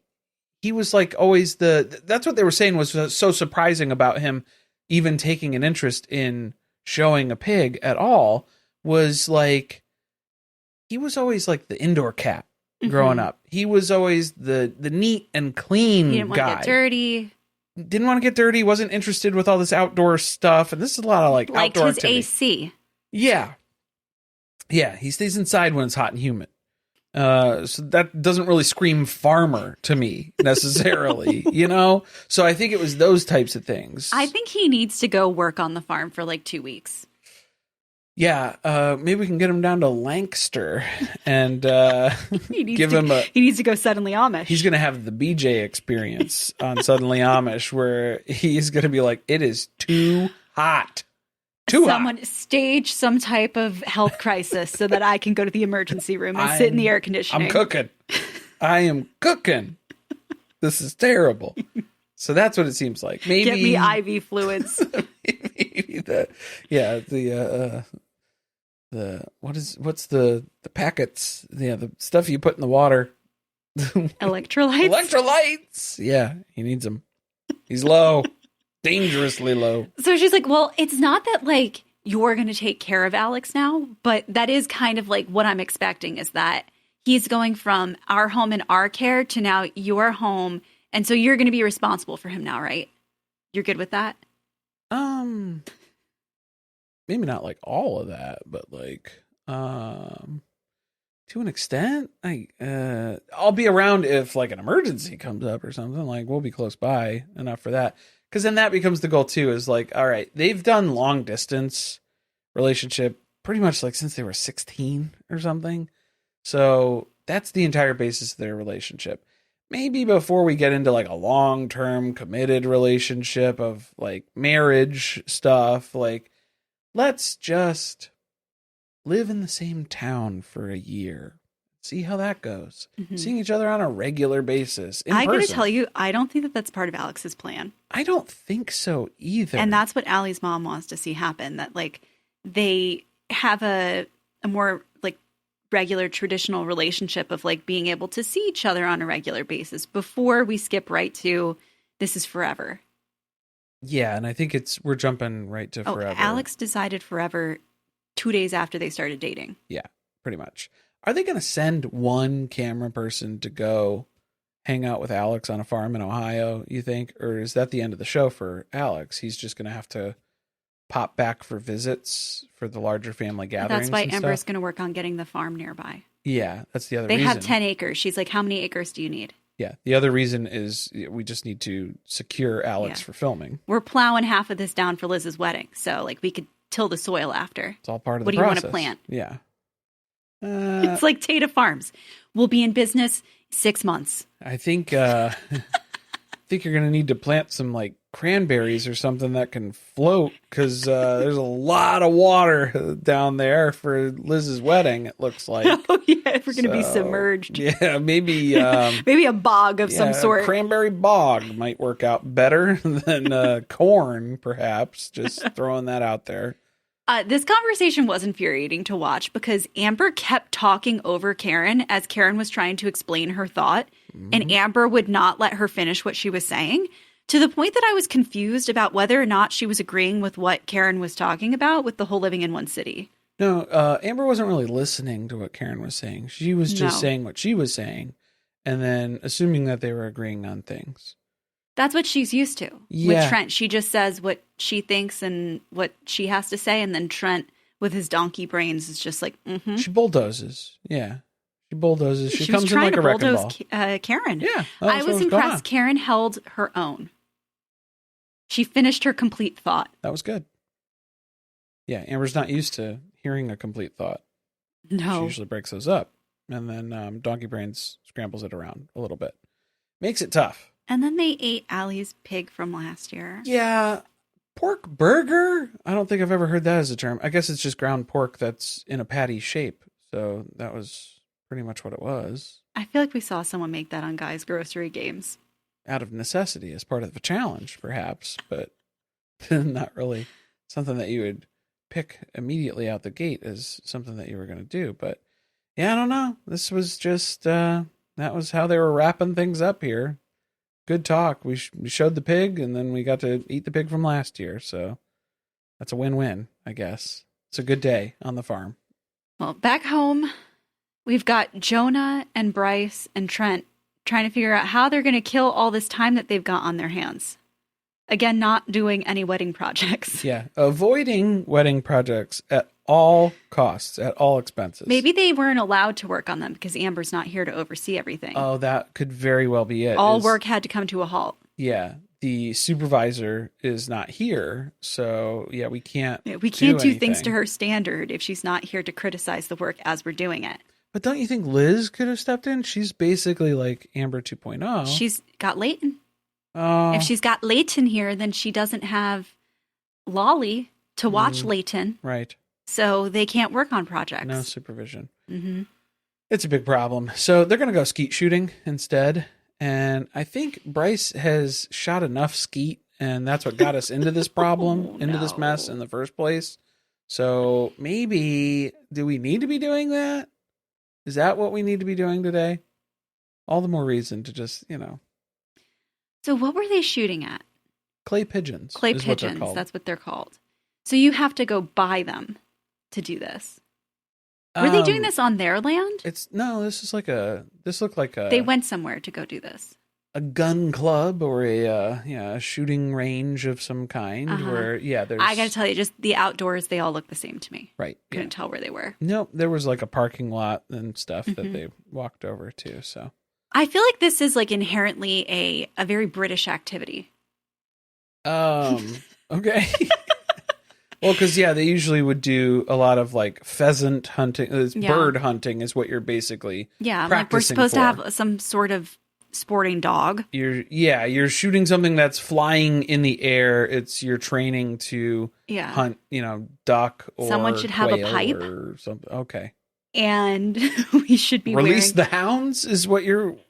he was like always that's what they were saying was so surprising about him even taking an interest in showing a pig at all, was like, he was always like the indoor cat growing up. He was always the neat and clean guy. He didn't want to get dirty. Didn't want to get dirty. Wasn't interested with all this outdoor stuff. And this is a lot of like outdoor his activity. AC. Yeah. Yeah. He stays inside when it's hot and humid. So that doesn't really scream farmer to me necessarily, you know? So I think it was those types of things. I think he needs to go work on the farm for like 2 weeks. Yeah, maybe we can get him down to Lancaster and he needs to go Suddenly Amish. He's going to have the BJ experience on Suddenly Amish, where he's going to be like, it is too hot. Someone stage some type of health crisis so that I can go to the emergency room and sit in the air conditioning. I'm cooking. I am cooking. This is terrible. So that's what it seems like. Maybe get me IV fluids. Maybe what's the packets? Yeah, the stuff you put in the water. Electrolytes. Electrolytes. Yeah, he needs them. He's low. Dangerously low. So she's like, well, it's not that like you're going to take care of Alex now, but that is kind of like what I'm expecting, is that he's going from our home and our care to now your home. And so you're going to be responsible for him now, right? You're good with that? Maybe not like all of that, but like, to an extent, I'll be around if like an emergency comes up or something. Like, we'll be close by enough for that. Because then that becomes the goal too, is like, all right, they've done long distance relationship pretty much like since they were 16 or something. So that's the entire basis of their relationship. Maybe before we get into like a long-term committed relationship of like marriage stuff, like, let's just live in the same town for a year. See how that goes. Mm-hmm. Seeing each other on a regular basis. I got to tell you, I don't think that that's part of Alex's plan. I don't think so either. And that's what Allie's mom wants to see happen. That like they have a more like regular traditional relationship of like being able to see each other on a regular basis before we skip right to this is forever. Yeah, and I think we're jumping right to forever. Alex decided forever 2 days after they started dating. Yeah, pretty much. Are they going to send one camera person to go hang out with Alex on a farm in Ohio, you think? Or is that the end of the show for Alex? He's just going to have to pop back for visits for the larger family gatherings. That's why Amber's going to work on getting the farm nearby. Yeah, that's the other reason. They have 10 acres. She's like, how many acres do you need? Yeah, the other reason is we just need to secure Alex for filming. We're plowing half of this down for Liz's wedding. So like we could till the soil after. It's all part of the process. What do you want to plant? Yeah. It's like Tata Farms. We'll be in business 6 months. I think you're going to need to plant some like cranberries or something that can float, because there's a lot of water down there for Liz's wedding, it looks like. Oh yeah, we're going to be submerged. Yeah, maybe maybe a bog of some sort. Cranberry bog might work out better than corn, perhaps. Just throwing that out there. This conversation was infuriating to watch because Amber kept talking over Karen as Karen was trying to explain her thought, and Amber would not let her finish what she was saying, to the point that I was confused about whether or not she was agreeing with what Karen was talking about with the whole living in one city. No, Amber wasn't really listening to what Karen was saying. She was just saying what she was saying and then assuming that they were agreeing on things. That's what she's used to with Trent. She just says what she thinks and what she has to say. And then Trent, with his donkey brains, is just like, She bulldozes. Yeah. She bulldozes. She comes in like a wrecking ball. Karen. Yeah. I was impressed. Karen held her own. She finished her complete thought. That was good. Yeah. Amber's not used to hearing a complete thought. No. She usually breaks those up. And then donkey brains scrambles it around a little bit. Makes it tough. And then they ate Allie's pig from last year. Yeah. Pork burger? I don't think I've ever heard that as a term. I guess it's just ground pork that's in a patty shape. So that was pretty much what it was. I feel like we saw someone make that on Guy's Grocery Games. Out of necessity, as part of the challenge, perhaps. But not really something that you would pick immediately out the gate as something that you were going to do. But yeah, I don't know. This was just, that was how they were wrapping things up here. Good talk. We showed the pig, and then we got to eat the pig from last year. So that's a win-win, I guess. It's a good day on the farm. Well, back home, we've got Jonah and Brice and Trent trying to figure out how they're going to kill all this time that they've got on their hands. Again, not doing any wedding projects. Yeah, avoiding wedding projects at all costs, at all expenses. Maybe they weren't allowed to work on them because Amber's not here to oversee everything. Oh, that could very well be it. All work had to come to a halt. Yeah, the supervisor is not here, so yeah, we can't do things to her standard if she's not here to criticize the work as we're doing it. But don't you think Liz could have stepped in? She's basically like Amber 2.0. She's got Leighton. Oh. If she's got Leighton here, then she doesn't have Lolly to watch Leighton. Right. So they can't work on projects. No supervision. Mm-hmm. It's a big problem. So they're going to go skeet shooting instead. And I think Brice has shot enough skeet, and that's what got us into this problem, this mess in the first place. So maybe, do we need to be doing that? Is that what we need to be doing today? All the more reason to just, So what were they shooting at? Clay pigeons. Clay pigeons, that's what they're called. So you have to go buy them to do this. Were they doing this on their land? This looked like a... They went somewhere to go do this. A gun club or a shooting range of some kind where, there's... I got to tell you, just the outdoors, they all look the same to me. Right. Couldn't tell where they were. Nope. There was like a parking lot and stuff that they walked over to, so... I feel like this is like inherently a very British activity. Okay. Well, because, they usually would do a lot of like pheasant hunting. Bird hunting is what you're basically like we're supposed to have some sort of sporting dog. You're shooting something that's flying in the air. You're training to hunt, duck or someone should have a pipe or something. Okay. And we should be release the hounds is what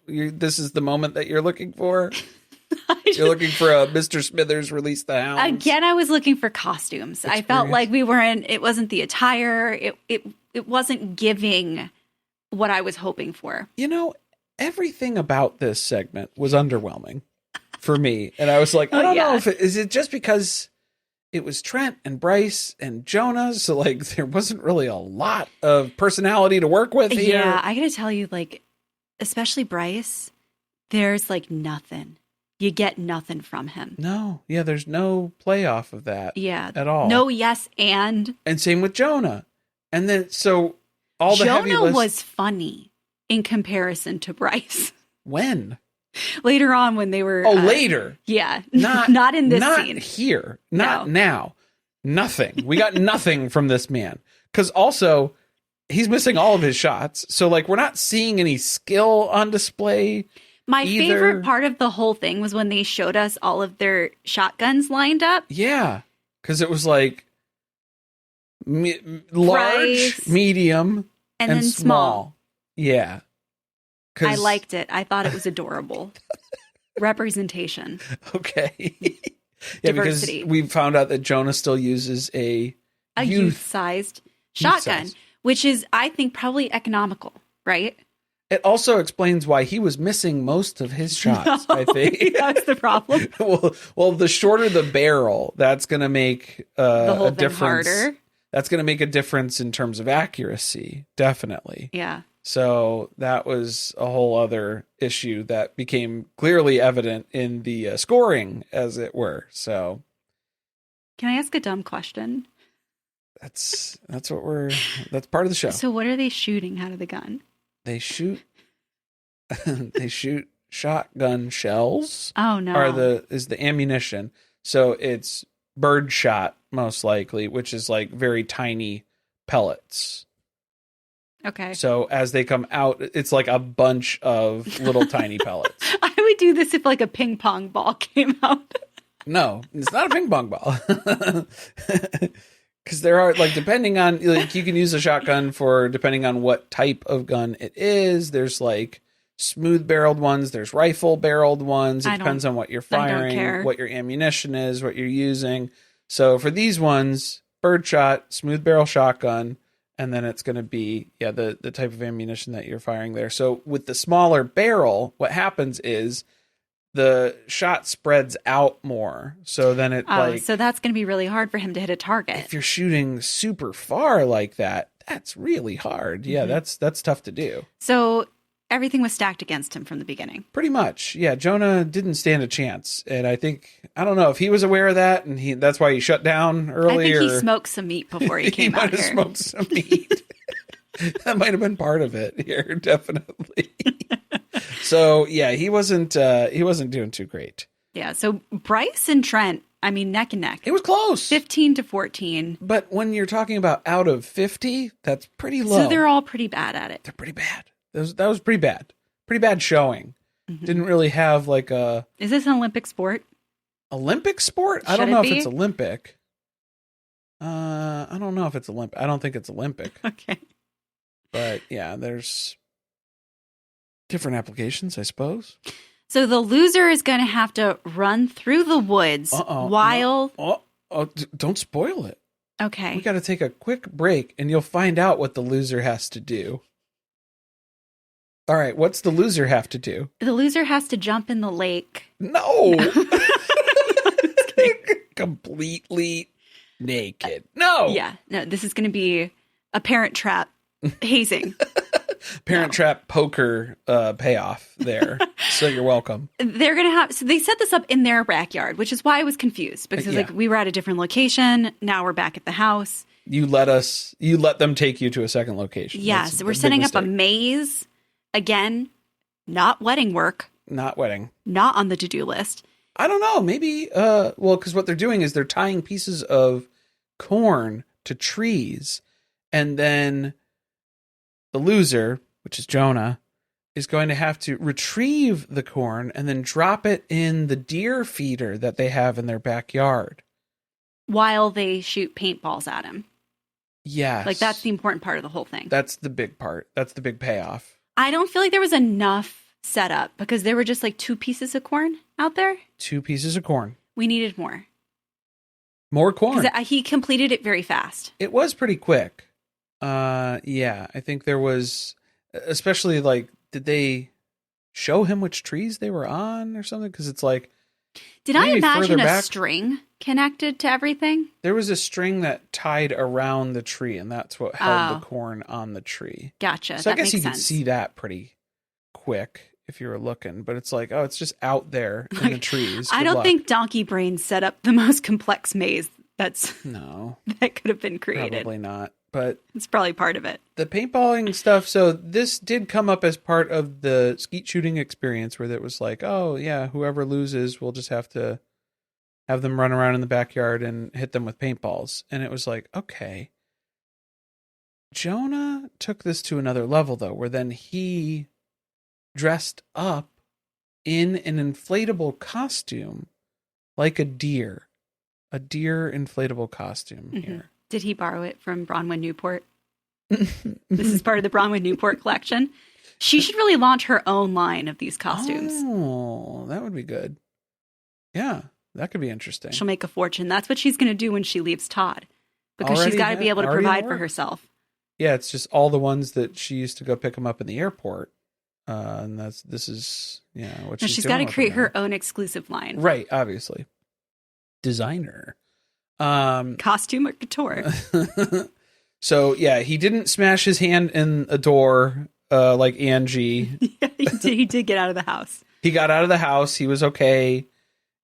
this is the moment that you're looking for. You're looking for a Mr. Smithers release the hounds. Again, I was looking for costumes. I felt like it wasn't the attire. It wasn't giving what I was hoping for. Everything about this segment was underwhelming for me. And I was like, I don't know is it just because it was Trent and Brice and Jonah, so like there wasn't really a lot of personality to work with here. Yeah, I gotta tell you, like, especially Brice, there's like nothing. You get nothing from him. No, there's no play off of that. At all. No, yes, and same with Jonah. And then so all the Jonah was funny in comparison to Brice. When? Later on when they were... later. Yeah. Not in this scene. Not here. Not now. Nothing. We got nothing from this man. Because also, he's missing all of his shots. So, like, we're not seeing any skill on display. My favorite part of the whole thing was when they showed us all of their shotguns lined up. Yeah. Because it was like large, medium, and then small. Yeah. I liked it. I thought it was adorable. Representation. Okay. Diversity. Because we found out that Jonah still uses a youth-sized shotgun, which is, I think, probably economical, right? It also explains why he was missing most of his shots, I think. That's the problem. well, the shorter the barrel, that's going to make the whole a difference. Harder. That's going to make a difference in terms of accuracy, definitely. Yeah. So that was a whole other issue that became clearly evident in the scoring, as it were. So, can I ask a dumb question? That's part of the show. So what are they shooting out of the gun? They shoot shotgun shells. Oh no. Is the ammunition. So it's bird shot most likely, which is like very tiny pellets. Okay. So as they come out, it's like a bunch of little tiny pellets. I would do this if like a ping pong ball came out. No, it's not a ping pong ball. Because there are, like, depending on, like, you can use a shotgun for, depending on what type of gun it is. There's, like, smooth barreled ones. There's rifle barreled ones. It depends on what you're firing, what your ammunition is, what you're using. So for these ones, birdshot, smooth barrel shotgun, and then it's going to be, the type of ammunition that you're firing there. So with the smaller barrel, what happens is the shot spreads out more. So then so that's going to be really hard for him to hit a target. If you're shooting super far like that, that's really hard. Yeah, that's tough to do. So everything was stacked against him from the beginning. Pretty much. Yeah, Jonah didn't stand a chance. And I don't know if he was aware of that and that's why he shut down early. I think he smoked some meat before he came out here. He might have smoked some meat. That might have been part of it here, definitely. So, yeah, he wasn't doing too great. Yeah, so Brice and Trent, neck and neck. It was close. 15-14. But when you're talking about out of 50, that's pretty low. So they're all pretty bad at it. They're pretty bad. That was pretty bad. Pretty bad showing. Mm-hmm. Didn't really have like a... Is this an Olympic sport? Olympic sport? I don't know if it's Olympic. I don't know if it's Olympic. I don't think it's Olympic. Okay. But yeah, there's different applications, I suppose. So the loser is going to have to run through the woods while... Don't spoil it. Okay. We got to take a quick break and you'll find out what the loser has to do. All right, what's the loser have to do? The loser has to jump in the lake. No! Completely naked. No! Yeah, no, this is going to be a parent trap hazing. Parent trap poker payoff there. So you're welcome. They're going to have... So they set this up in their backyard, which is why I was confused. Because we were at a different location. Now we're back at the house. You let them take you to a second location. Yes, so we're setting up a maze. Again, not wedding work. Not wedding. Not on the to-do list. I don't know. Maybe, because what they're doing is they're tying pieces of corn to trees. And then the loser, which is Jonah, is going to have to retrieve the corn and then drop it in the deer feeder that they have in their backyard. While they shoot paintballs at him. Yes. Like, that's the important part of the whole thing. That's the big part. That's the big payoff. I don't feel like there was enough set up because there were just like 2 pieces of corn out there. 2 pieces of corn. We needed more. More corn. Because he completed it very fast. It was pretty quick. Yeah, I think there was, especially like, did they show him which trees they were on or something? Because it's like, did I imagine a string connected to everything? There was a string that tied around the tree, and that's what held the corn on the tree. Gotcha. So I guess you could see that pretty quick if you were looking, but it's like, it's just out there in the trees. I don't think Donkey Brain set up the most complex maze that could have been created. Probably not, but it's probably part of it. The paintballing stuff. So this did come up as part of the skeet shooting experience where it was like, oh yeah, whoever loses, we'll just have to have them run around in the backyard and hit them with paintballs. And it was like, okay. Jonah took this to another level though, where then he dressed up in an inflatable costume like a deer inflatable costume here. Did he borrow it from Bronwyn Newport? This is part of the Bronwyn Newport collection. She should really launch her own line of these costumes. Oh, that would be good. Yeah, that could be interesting. She'll make a fortune. That's what she's going to do when she leaves Todd. Because she's got to be able to provide for herself. Yeah, it's just all the ones that she used to go pick them up in the airport. And this is what she's got to create her own exclusive line. Right, obviously. Designer. Costume or couture. So yeah, he didn't smash his hand in a door like Angie. Yeah, he did get out of the house. He got out of the house. He was okay.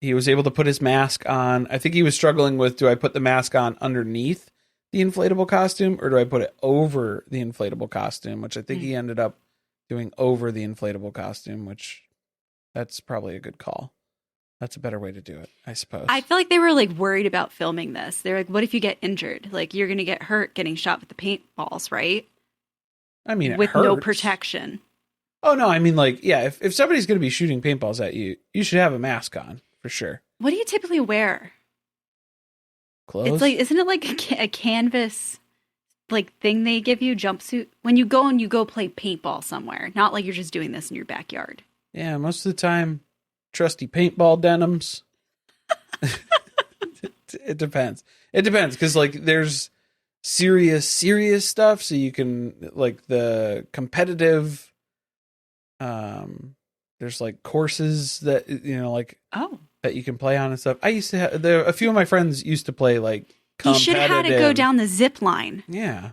He was able to put his mask on. I think he was struggling with, do I put the mask on underneath the inflatable costume or do I put it over the inflatable costume? Which I think he ended up doing over the inflatable costume, which that's probably a good call. That's a better way to do it, I suppose. I feel like they were like worried about filming this. They're like, what if you get injured? Like you're going to get hurt getting shot with the paintballs, right? I mean, with no protection. Oh, no. I mean, like, yeah, if somebody's going to be shooting paintballs at you, you should have a mask on for sure. What do you typically wear? Clothes? It's like, isn't it like a canvas like thing they give you, jumpsuit? When you go play paintball somewhere, not like you're just doing this in your backyard. Yeah, most of the time, trusty paintball denims. It depends. It depends because like there's serious stuff. So you can like the competitive. There's like courses that like that you can play on and stuff. I used to have a few of my friends used to play like. You should have had to go down the zip line. Yeah.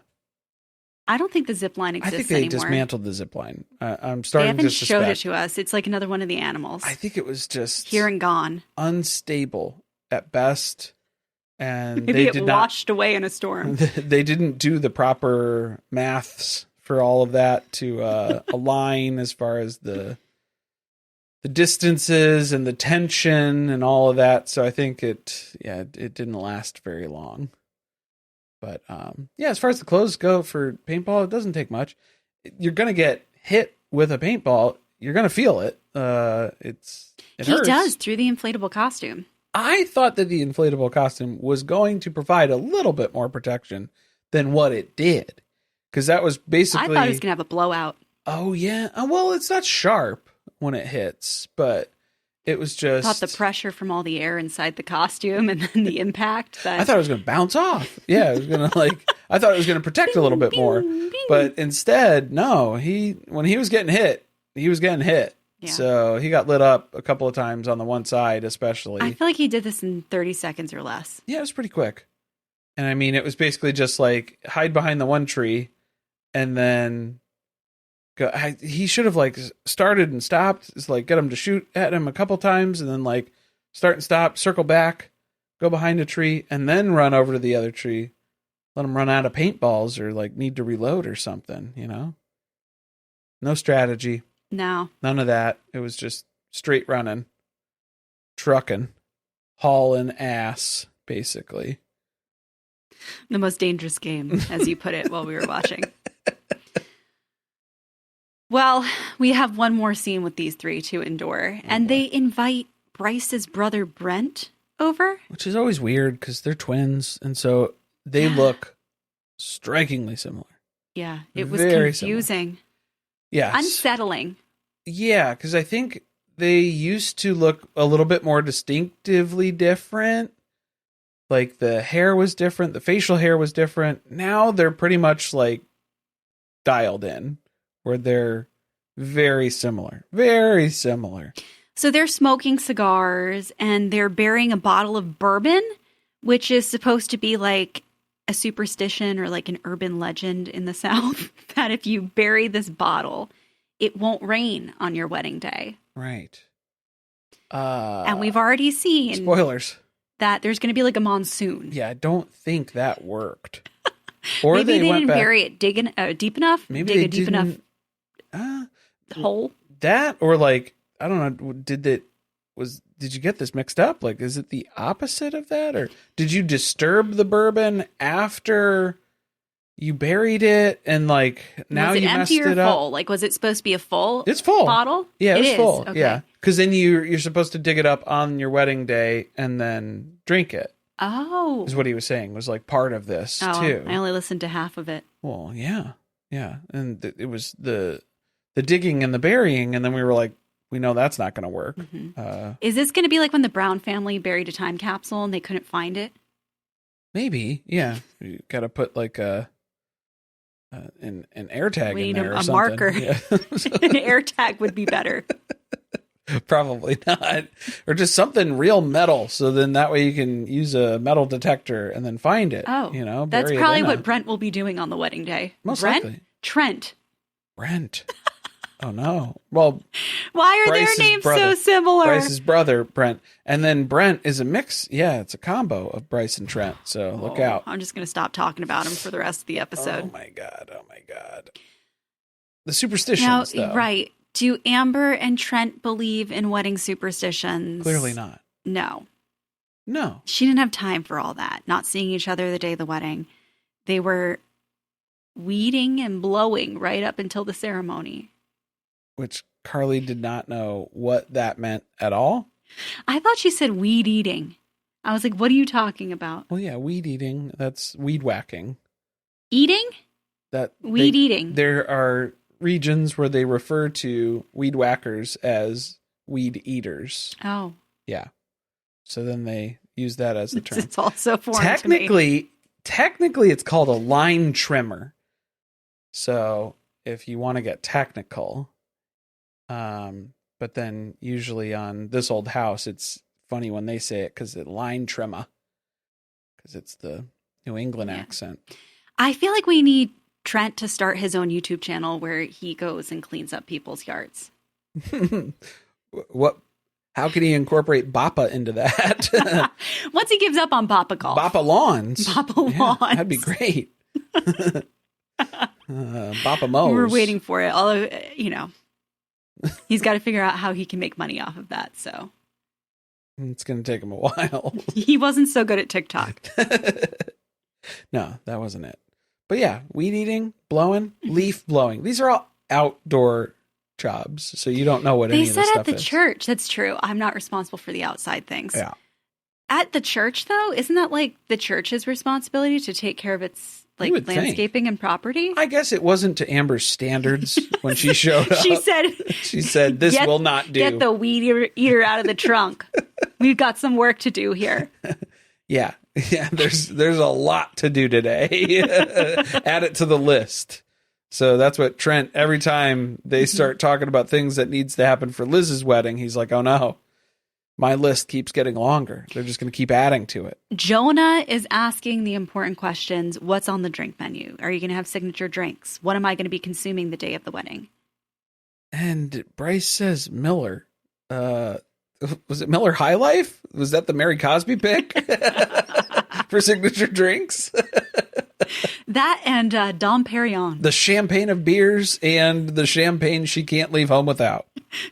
I don't think the zip line exists anymore. I think they anymore. Dismantled the zip line. I'm starting to suspect. They haven't showed it to us. It's like another one of the animals. I think it was just here and gone. Unstable at best. And maybe it washed away in a storm. They didn't do the proper maths for all of that to align as far as the distances and the tension and all of that. So I think it didn't last very long. But as far as the clothes go for paintball, it doesn't take much. You're going to get hit with a paintball. You're going to feel it. It he hurts. Does through the inflatable costume. I thought that the inflatable costume was going to provide a little bit more protection than what it did. Because that was basically... I thought it was going to have a blowout. Oh, yeah. Well, it's not sharp when it hits, but it was just... I thought the pressure from all the air inside the costume and then the impact. I thought it was going to bounce off. Yeah, it was going to I thought it was going to protect a little bit more. But instead, no. When he was getting hit, he was getting hit. Yeah. So he got lit up a couple of times on the one side, especially. I feel like he did this in 30 seconds or less. Yeah, it was pretty quick. And I mean, it was basically just like hide behind the one tree and then go. He should have like started and stopped. It's like get him to shoot at him a couple times and then like start and stop, circle back, go behind a tree and then run over to the other tree. Let him run out of paintballs or like need to reload or something, No strategy. No. None of that. It was just straight running, trucking, hauling ass, basically. The most dangerous game, as you put it while we were watching. Well, we have one more scene with these three to endure, and they invite Brice's brother Brent over. Which is always weird because they're twins, and so they look strikingly similar. Yeah, it was very confusing. Yeah. Unsettling. Yeah, because I think they used to look a little bit more distinctively different. Like the hair was different, the facial hair was different. Now they're pretty much like dialed in, where they're very similar. Very similar. So they're smoking cigars and they're burying a bottle of bourbon, which is supposed to be like a superstition or like an urban legend in the South that if you bury this bottle, it won't rain on your wedding day. Right. And we've already seen spoilers that there's going to be like a monsoon. Yeah, I don't think that worked. Or maybe they went didn't back, bury it deep enough. Maybe dig they a deep didn't, enough hole. That or like I don't know. Did you get this mixed up? Like, is it the opposite of that, or did you disturb the bourbon after you buried it and like now you messed it up? Full? Like, was it supposed to be a full? It's full bottle. Yeah, it was full. Okay. Yeah, because then you're supposed to dig it up on your wedding day and then drink it. Oh, is what he was saying was like part of this too. I only listened to half of it. Well, yeah, and it was the digging and the burying, and then we were like, we know that's not going to work. Mm-hmm. Is this going to be like when the Brown family buried a time capsule and they couldn't find it? Maybe, yeah. You got to put like an air tag in there, a something. Marker. Yeah. An air tag would be better. Probably not, or just something real metal. So then that way you can use a metal detector and then find it. Oh, that's probably what Brent will be doing on the wedding day. Most Brent? likely. Trent. Brent. Oh no! Well, why are Brice's their names brother, so similar? Brice's brother, Brent, and then Brent is a mix. Yeah, it's a combo of Brice and Trent. So look out! I'm just going to stop talking about him for the rest of the episode. Oh my god! The superstitions, though. Right? Do Amber and Trent believe in wedding superstitions? Clearly not. No. She didn't have time for all that. Not seeing each other the day of the wedding. They were weeding and blowing right up until the ceremony. Which Carly did not know what that meant at all. I thought she said weed eating. I was like, what are you talking about? Well, yeah, weed eating. That's weed whacking. Eating? Weed eating. There are regions where they refer to weed whackers as weed eaters. Oh. Yeah. So then they use that as the term. It's also foreign to me. Technically, it's called a line trimmer. So if you want to get technical, but then usually on This Old House, it's funny when they say it because it line trimmer, because it's the New England accent. I feel like we need Trent to start his own YouTube channel where he goes and cleans up people's yards. What? How can he incorporate Bappa into that? Once he gives up on Bappa golf. Bappa lawns. Bappa lawns. That'd be great. Bappa mows. We're waiting for it. Although, he's got to figure out how he can make money off of that. So it's going to take him a while. He wasn't so good at TikTok. No, that wasn't it. But yeah, weed eating, blowing, leaf blowing. These are all outdoor jobs, so you don't know what any of this stuff is. They said at the church. That's true. I'm not responsible for the outside things. Yeah. At the church, though, isn't that like the church's responsibility to take care of its landscaping and property? I guess it wasn't to Amber's standards when she showed up. She said, this will not do. Get the weed eater out of the trunk. We've got some work to do here. Yeah. There's a lot to do today. Add it to the list. So that's what Trent, every time they start talking about things that needs to happen for Liz's wedding, he's like, oh no, my list keeps getting longer. They're just going to keep adding to it. Jonah is asking the important questions. What's on the drink menu? Are you going to have signature drinks? What am I going to be consuming the day of the wedding? And Brice says Miller. Was it Miller High Life? Was that the Mary Cosby pick for signature drinks? That and Dom Perignon. The champagne of beers and the champagne she can't leave home without.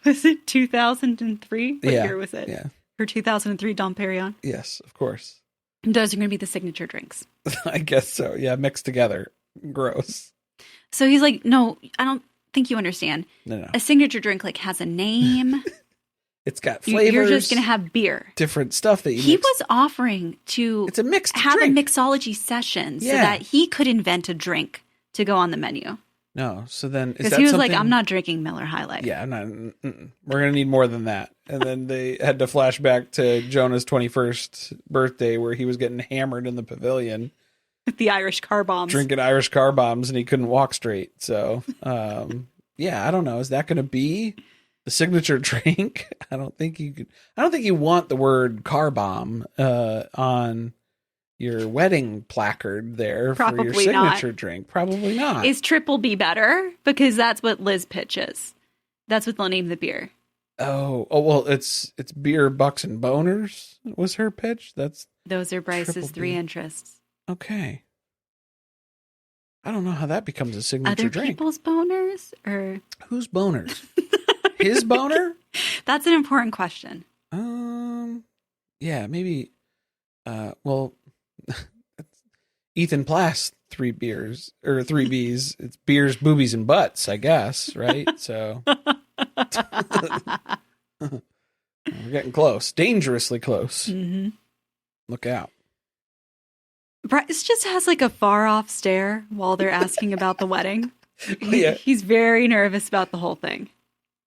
Was it 2003? What year was it? Yeah. For 2003 Dom Perignon? Yes, of course. And those are going to be the signature drinks. I guess so. Yeah, mixed together. Gross. So he's like, no, I don't think you understand. No. A signature drink has a name. It's got flavors. You're just going to have beer. Different stuff that you He was offering to it's a mixed have drink. a mixology session so that he could invent a drink to go on the menu. No, so then because he was like, I'm not drinking Miller High Life. Yeah, I'm not. We're going to need more than that. And then they had to flash back to Jonah's 21st birthday where he was getting hammered in the pavilion. With the Irish car bombs. Drinking Irish car bombs and he couldn't walk straight. So, yeah, I don't know. Is that going to be the signature drink? I don't think you want the word car bomb on your wedding placard there for your signature drink. Probably not. Is Triple B better? Because that's what Liz pitches. That's what they'll name the beer. Oh well, it's beer, bucks, and boners was her pitch. Those are Brice's three interests. Okay. I don't know how that becomes a signature Other drink. People's boners or whose boners? His boner? That's an important question. Yeah, maybe. Well, Ethan Plass, 3 beers or 3 B's. It's beers, boobies, and butts, I guess, right? So we're getting close, dangerously close. Mm-hmm. Look out. Brice just has a far off stare while they're asking about the wedding. Yeah. He's very nervous about the whole thing.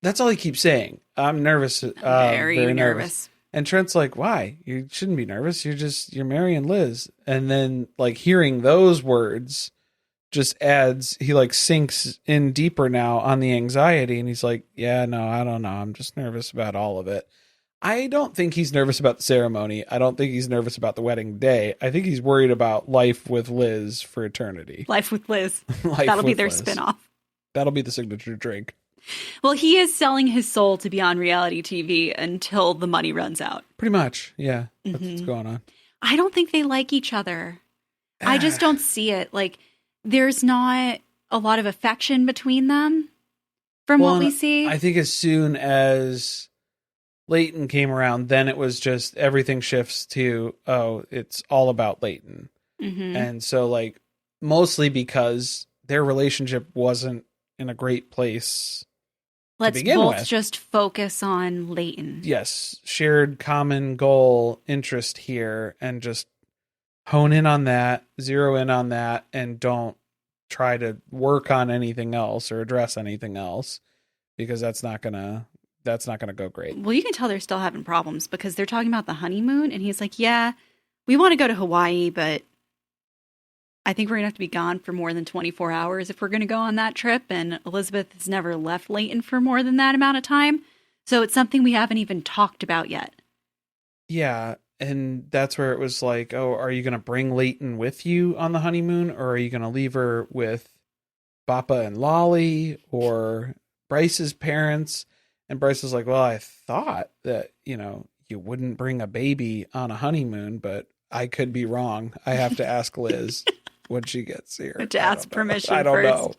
That's all he keeps saying. I'm nervous. Very nervous. And Trent's like, why? You shouldn't be nervous. You're marrying Liz. And then hearing those words just adds, he sinks in deeper now on the anxiety. And he's like, yeah, no, I don't know. I'm just nervous about all of it. I don't think he's nervous about the ceremony. I don't think he's nervous about the wedding day. I think he's worried about life with Liz for eternity. Life with Liz. That'll be their spinoff. That'll be the signature drink. Well, he is selling his soul to be on reality TV until the money runs out. Pretty much. Yeah. That's what's going on. I don't think they like each other. I just don't see it. There's not a lot of affection between them from what we see. I think as soon as Leighton came around, then it was just everything shifts to, it's all about Leighton. Mm-hmm. And so mostly because their relationship wasn't in a great place. Let's both just focus on Leighton. Yes. Shared common goal interest here and just hone in on that, zero in on that, and don't try to work on anything else or address anything else because that's not going to that's not going to go great. Well, you can tell they're still having problems because they're talking about the honeymoon. And he's like, yeah, we want to go to Hawaii, but I think we're going to have to be gone for more than 24 hours if we're going to go on that trip. And Elizabeth has never left Leighton for more than that amount of time. So it's something we haven't even talked about yet. Yeah. And that's where it was like, oh, are you going to bring Leighton with you on the honeymoon? Or are you going to leave her with Bappa and Lolly or Brice's parents? And Brice is like, well, I thought that, you wouldn't bring a baby on a honeymoon, but I could be wrong. I have to ask Liz when she gets here. To ask permission I don't first. know.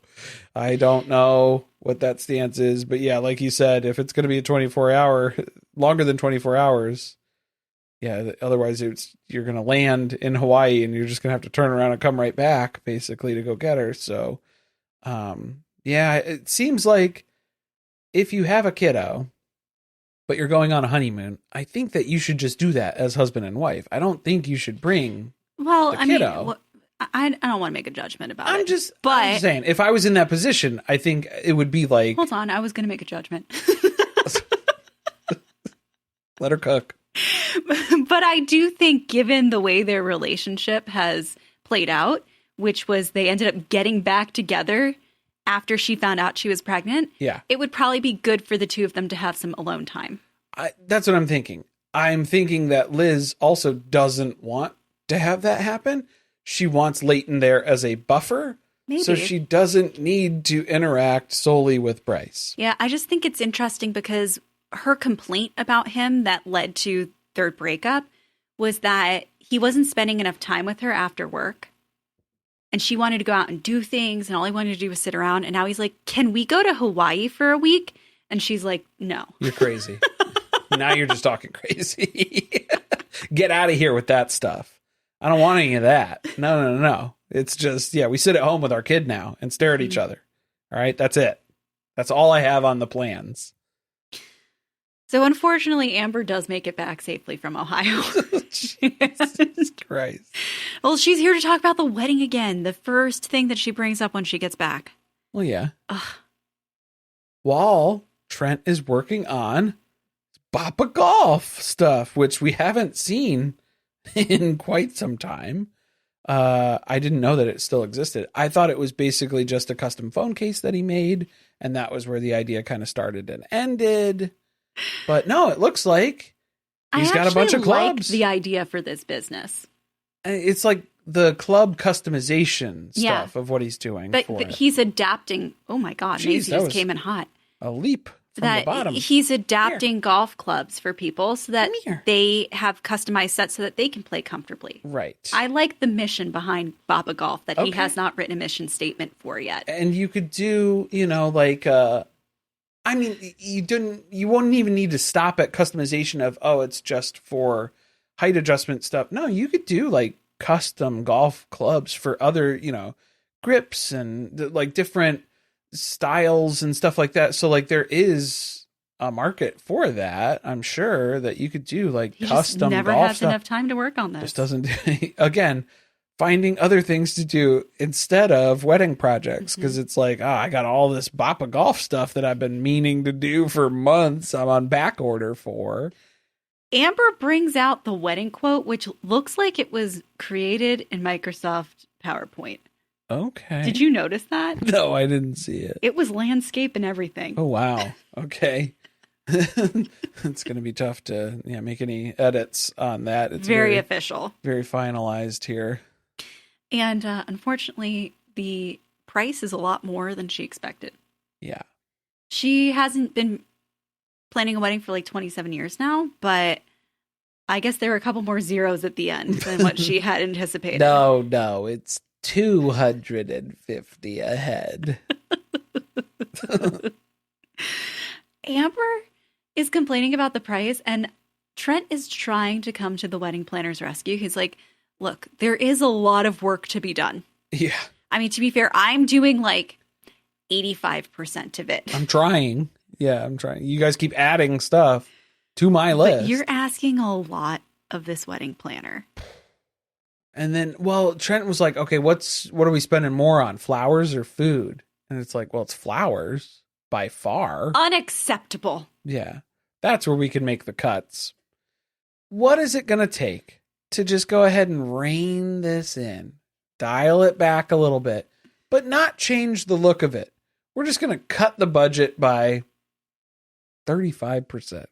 I don't know what that stance is. But yeah, like you said, if it's going to be a 24-hour, longer than 24 hours, yeah, otherwise you're going to land in Hawaii and you're just going to have to turn around and come right back, basically, to go get her. So, yeah, it seems like if you have a kiddo, but you're going on a honeymoon, I think that you should just do that as husband and wife. I don't think you should bring the kiddo. I don't want to make a judgment about it. I'm just saying, if I was in that position, I think it would be like... Hold on, I was going to make a judgment. Let her cook. But I do think, given the way their relationship has played out, which was they ended up getting back together after she found out she was pregnant, yeah, it would probably be good for the two of them to have some alone time. That's what I'm thinking. I'm thinking that Liz also doesn't want to have that happen. She wants Leighton there as a buffer. Maybe. So she doesn't need to interact solely with Brice. Yeah, I just think it's interesting because her complaint about him that led to their breakup was that he wasn't spending enough time with her after work. And she wanted to go out and do things, and all he wanted to do was sit around. And now he's like, can we go to Hawaii for a week? And she's like, no. You're crazy. Now you're just talking crazy. Get out of here with that stuff. I don't want any of that. No. It's just, yeah, we sit at home with our kid now and stare at each other. All right, that's it. That's all I have on the plans. So unfortunately, Amber does make it back safely from Ohio. Jesus Christ. Well, she's here to talk about the wedding again. The first thing that she brings up when she gets back. Well, yeah. Ugh. While Trent is working on Bappa Golf stuff, which we haven't seen in quite some time. I didn't know that it still existed. I thought it was basically just a custom phone case that he made, and that was where the idea kind of started and ended. But no, it looks like he's got a bunch of clubs. Like the idea for this business. It's like the club customization stuff of what he's doing. But he's adapting. Oh my God, Jeez, Maisie just came in hot. A leap from the bottom. He's adapting golf clubs for people so that they have customized sets so that they can play comfortably. Right. I like the mission behind Bappa Golf that he has not written a mission statement for yet. And you could do, like, I mean, you wouldn't even need to stop at customization of, it's just for height adjustment stuff. No, you could do like custom golf clubs for other, grips and like different styles and stuff like that. So like there is a market for that. I'm sure that you could do like he custom just never golf has stuff. enough time to work on this. Just doesn't again, finding other things to do instead of wedding projects. Cause it's like, I got all this Bappa Golf stuff that I've been meaning to do for months. I'm on back order for. Amber brings out the wedding quote, which looks like it was created in Microsoft PowerPoint. Okay. Did you notice that? No, I didn't see it. It was landscape and everything. Oh, wow. Okay. It's going to be tough to make any edits on that. It's very official. Very finalized here. And unfortunately, the price is a lot more than she expected. Yeah. She hasn't been planning a wedding for like 27 years now, but I guess there were a couple more zeros at the end than what she had anticipated. No, it's 250 ahead. Amber is complaining about the price, and Trent is trying to come to the wedding planner's rescue. He's like, look, there is a lot of work to be done. Yeah. I mean, to be fair, I'm doing like 85% of it. I'm trying. Yeah, I'm trying. You guys keep adding stuff to my list. But you're asking a lot of this wedding planner. And then, Trent was like, okay, what are we spending more on, flowers or food? And it's like, well, it's flowers, by far. Unacceptable. Yeah. That's where we can make the cuts. What is it going to take to just go ahead and rein this in? Dial it back a little bit, but not change the look of it. We're just going to cut the budget by 35%.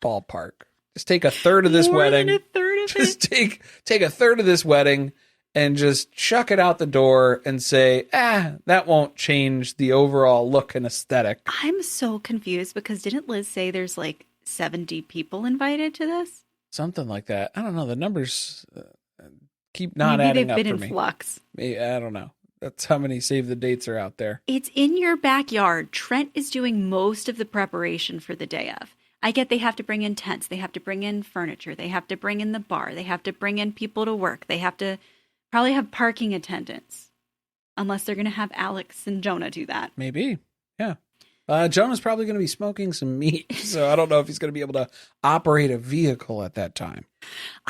Ballpark. Just take a third of this wedding. More than a third of just it. take a third of this wedding and just chuck it out the door and say, that won't change the overall look and aesthetic. I'm so confused because didn't Liz say there's like 70 people invited to this? Something like that. I don't know. The numbers keep not Maybe adding up for me. they've been in flux. I don't know. That's how many save the dates are out there. It's in your backyard. Trent is doing most of the preparation for the day of. I get they have to bring in tents. They have to bring in furniture. They have to bring in the bar. They have to bring in people to work. They have to probably have parking attendants. Unless they're going to have Alex and Jonah do that. Maybe. Yeah. Jonah's probably going to be smoking some meat. So I don't know if he's going to be able to operate a vehicle at that time.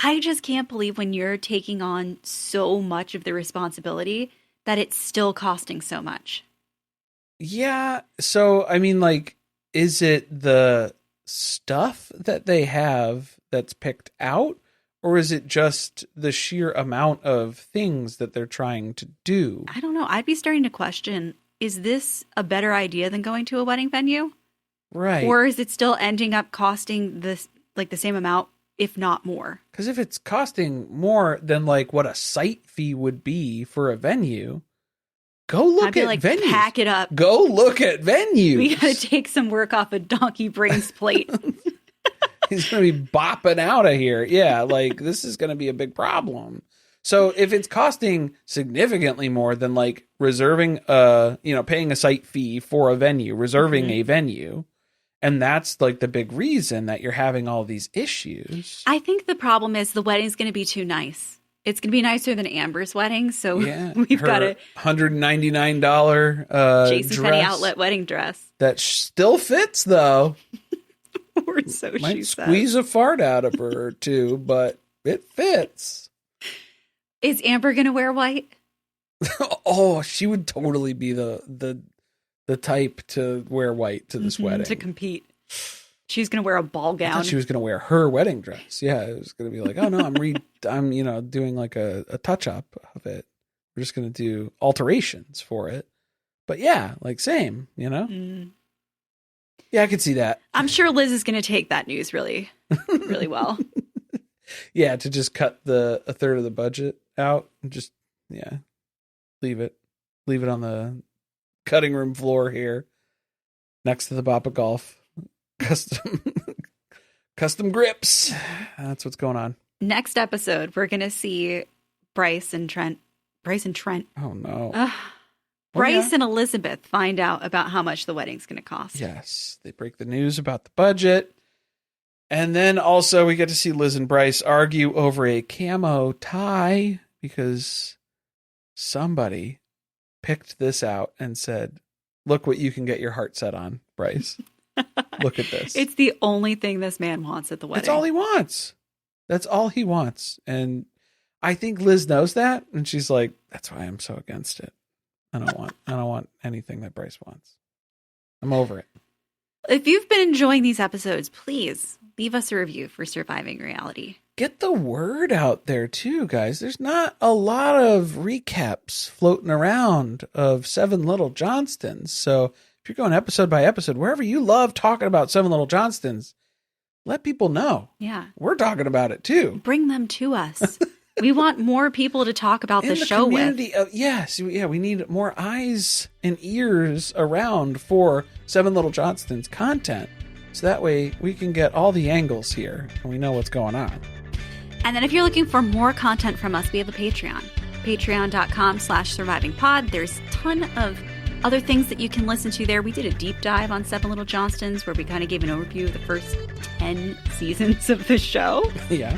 I just can't believe when you're taking on so much of the responsibility that it's still costing so much. Yeah. So, I mean, like, is it the stuff that they have that's picked out? Or is it just the sheer amount of things that they're trying to do? I don't know. I'd be starting to question, is this a better idea than going to a wedding venue? Right. Or is it still ending up costing this like the same amount, if not more? Because if it's costing more than like what a site fee would be for a venue, go look at like, venues. Pack it up. Go look at venues. We got to take some work off of Donkey Brain's plate. He's going to be bopping out of here. Yeah, like this is going to be a big problem. So if it's costing significantly more than like reserving paying a site fee for a venue, reserving a venue, and that's like the big reason that you're having all these issues. I think the problem is the wedding's going to be too nice. It's going to be nicer than Amber's wedding, so we've got a $199 JCPenney outlet wedding dress that still fits though. Or so Might she says. Squeeze a fart out of her too, but it fits. Is Amber going to wear white? Oh, she would totally be the type to wear white to this wedding. To compete. She's going to wear a ball gown. I thought she was going to wear her wedding dress. Yeah, it was going to be like, oh no, I'm doing like a touch up of it. We're just going to do alterations for it. But yeah, like same, Yeah, I could see that. I'm sure Liz is going to take that news really, really well. Yeah, to just cut a third of the budget out and just, leave it on the cutting room floor here next to the Bapa Golf custom grips. That's what's going on. Next episode, we're going to see Brice and Trent. Oh no. Brice and Elizabeth find out about how much the wedding's going to cost. Yes, they break the news about the budget. And then also we get to see Liz and Brice argue over a camo tie because somebody picked this out and said, look what you can get your heart set on, Brice. Look at this. It's the only thing this man wants at the wedding. It's all he wants. That's all he wants. And I think Liz knows that. And she's like, that's why I'm so against it. I don't want anything that Brice wants. I'm over it. If you've been enjoying these episodes, please leave us a review for Surviving Reality. Get the word out there too, guys. There's not a lot of recaps floating around of Seven Little Johnstons. So if you're going episode by episode, wherever you love talking about Seven Little Johnstons, let people know. Yeah. We're talking about it too. Bring them to us. We want more people to talk about the show community with. Yes. Yeah, we need more eyes and ears around for Seven Little Johnstons content. So that way we can get all the angles here and we know what's going on. And then if you're looking for more content from us, we have a Patreon. Patreon.com/survivingpod. There's a ton of other things that you can listen to there. We did a deep dive on Seven Little Johnstons where we kind of gave an overview of the first 10 seasons of the show. Yeah.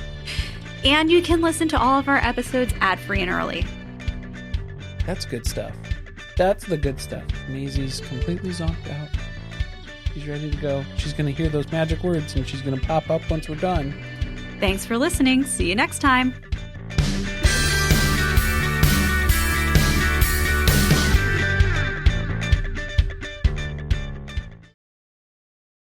And you can listen to all of our episodes ad-free and early. That's good stuff. That's the good stuff. Maisie's completely zonked out. She's ready to go. She's going to hear those magic words and she's going to pop up once we're done. Thanks for listening. See you next time.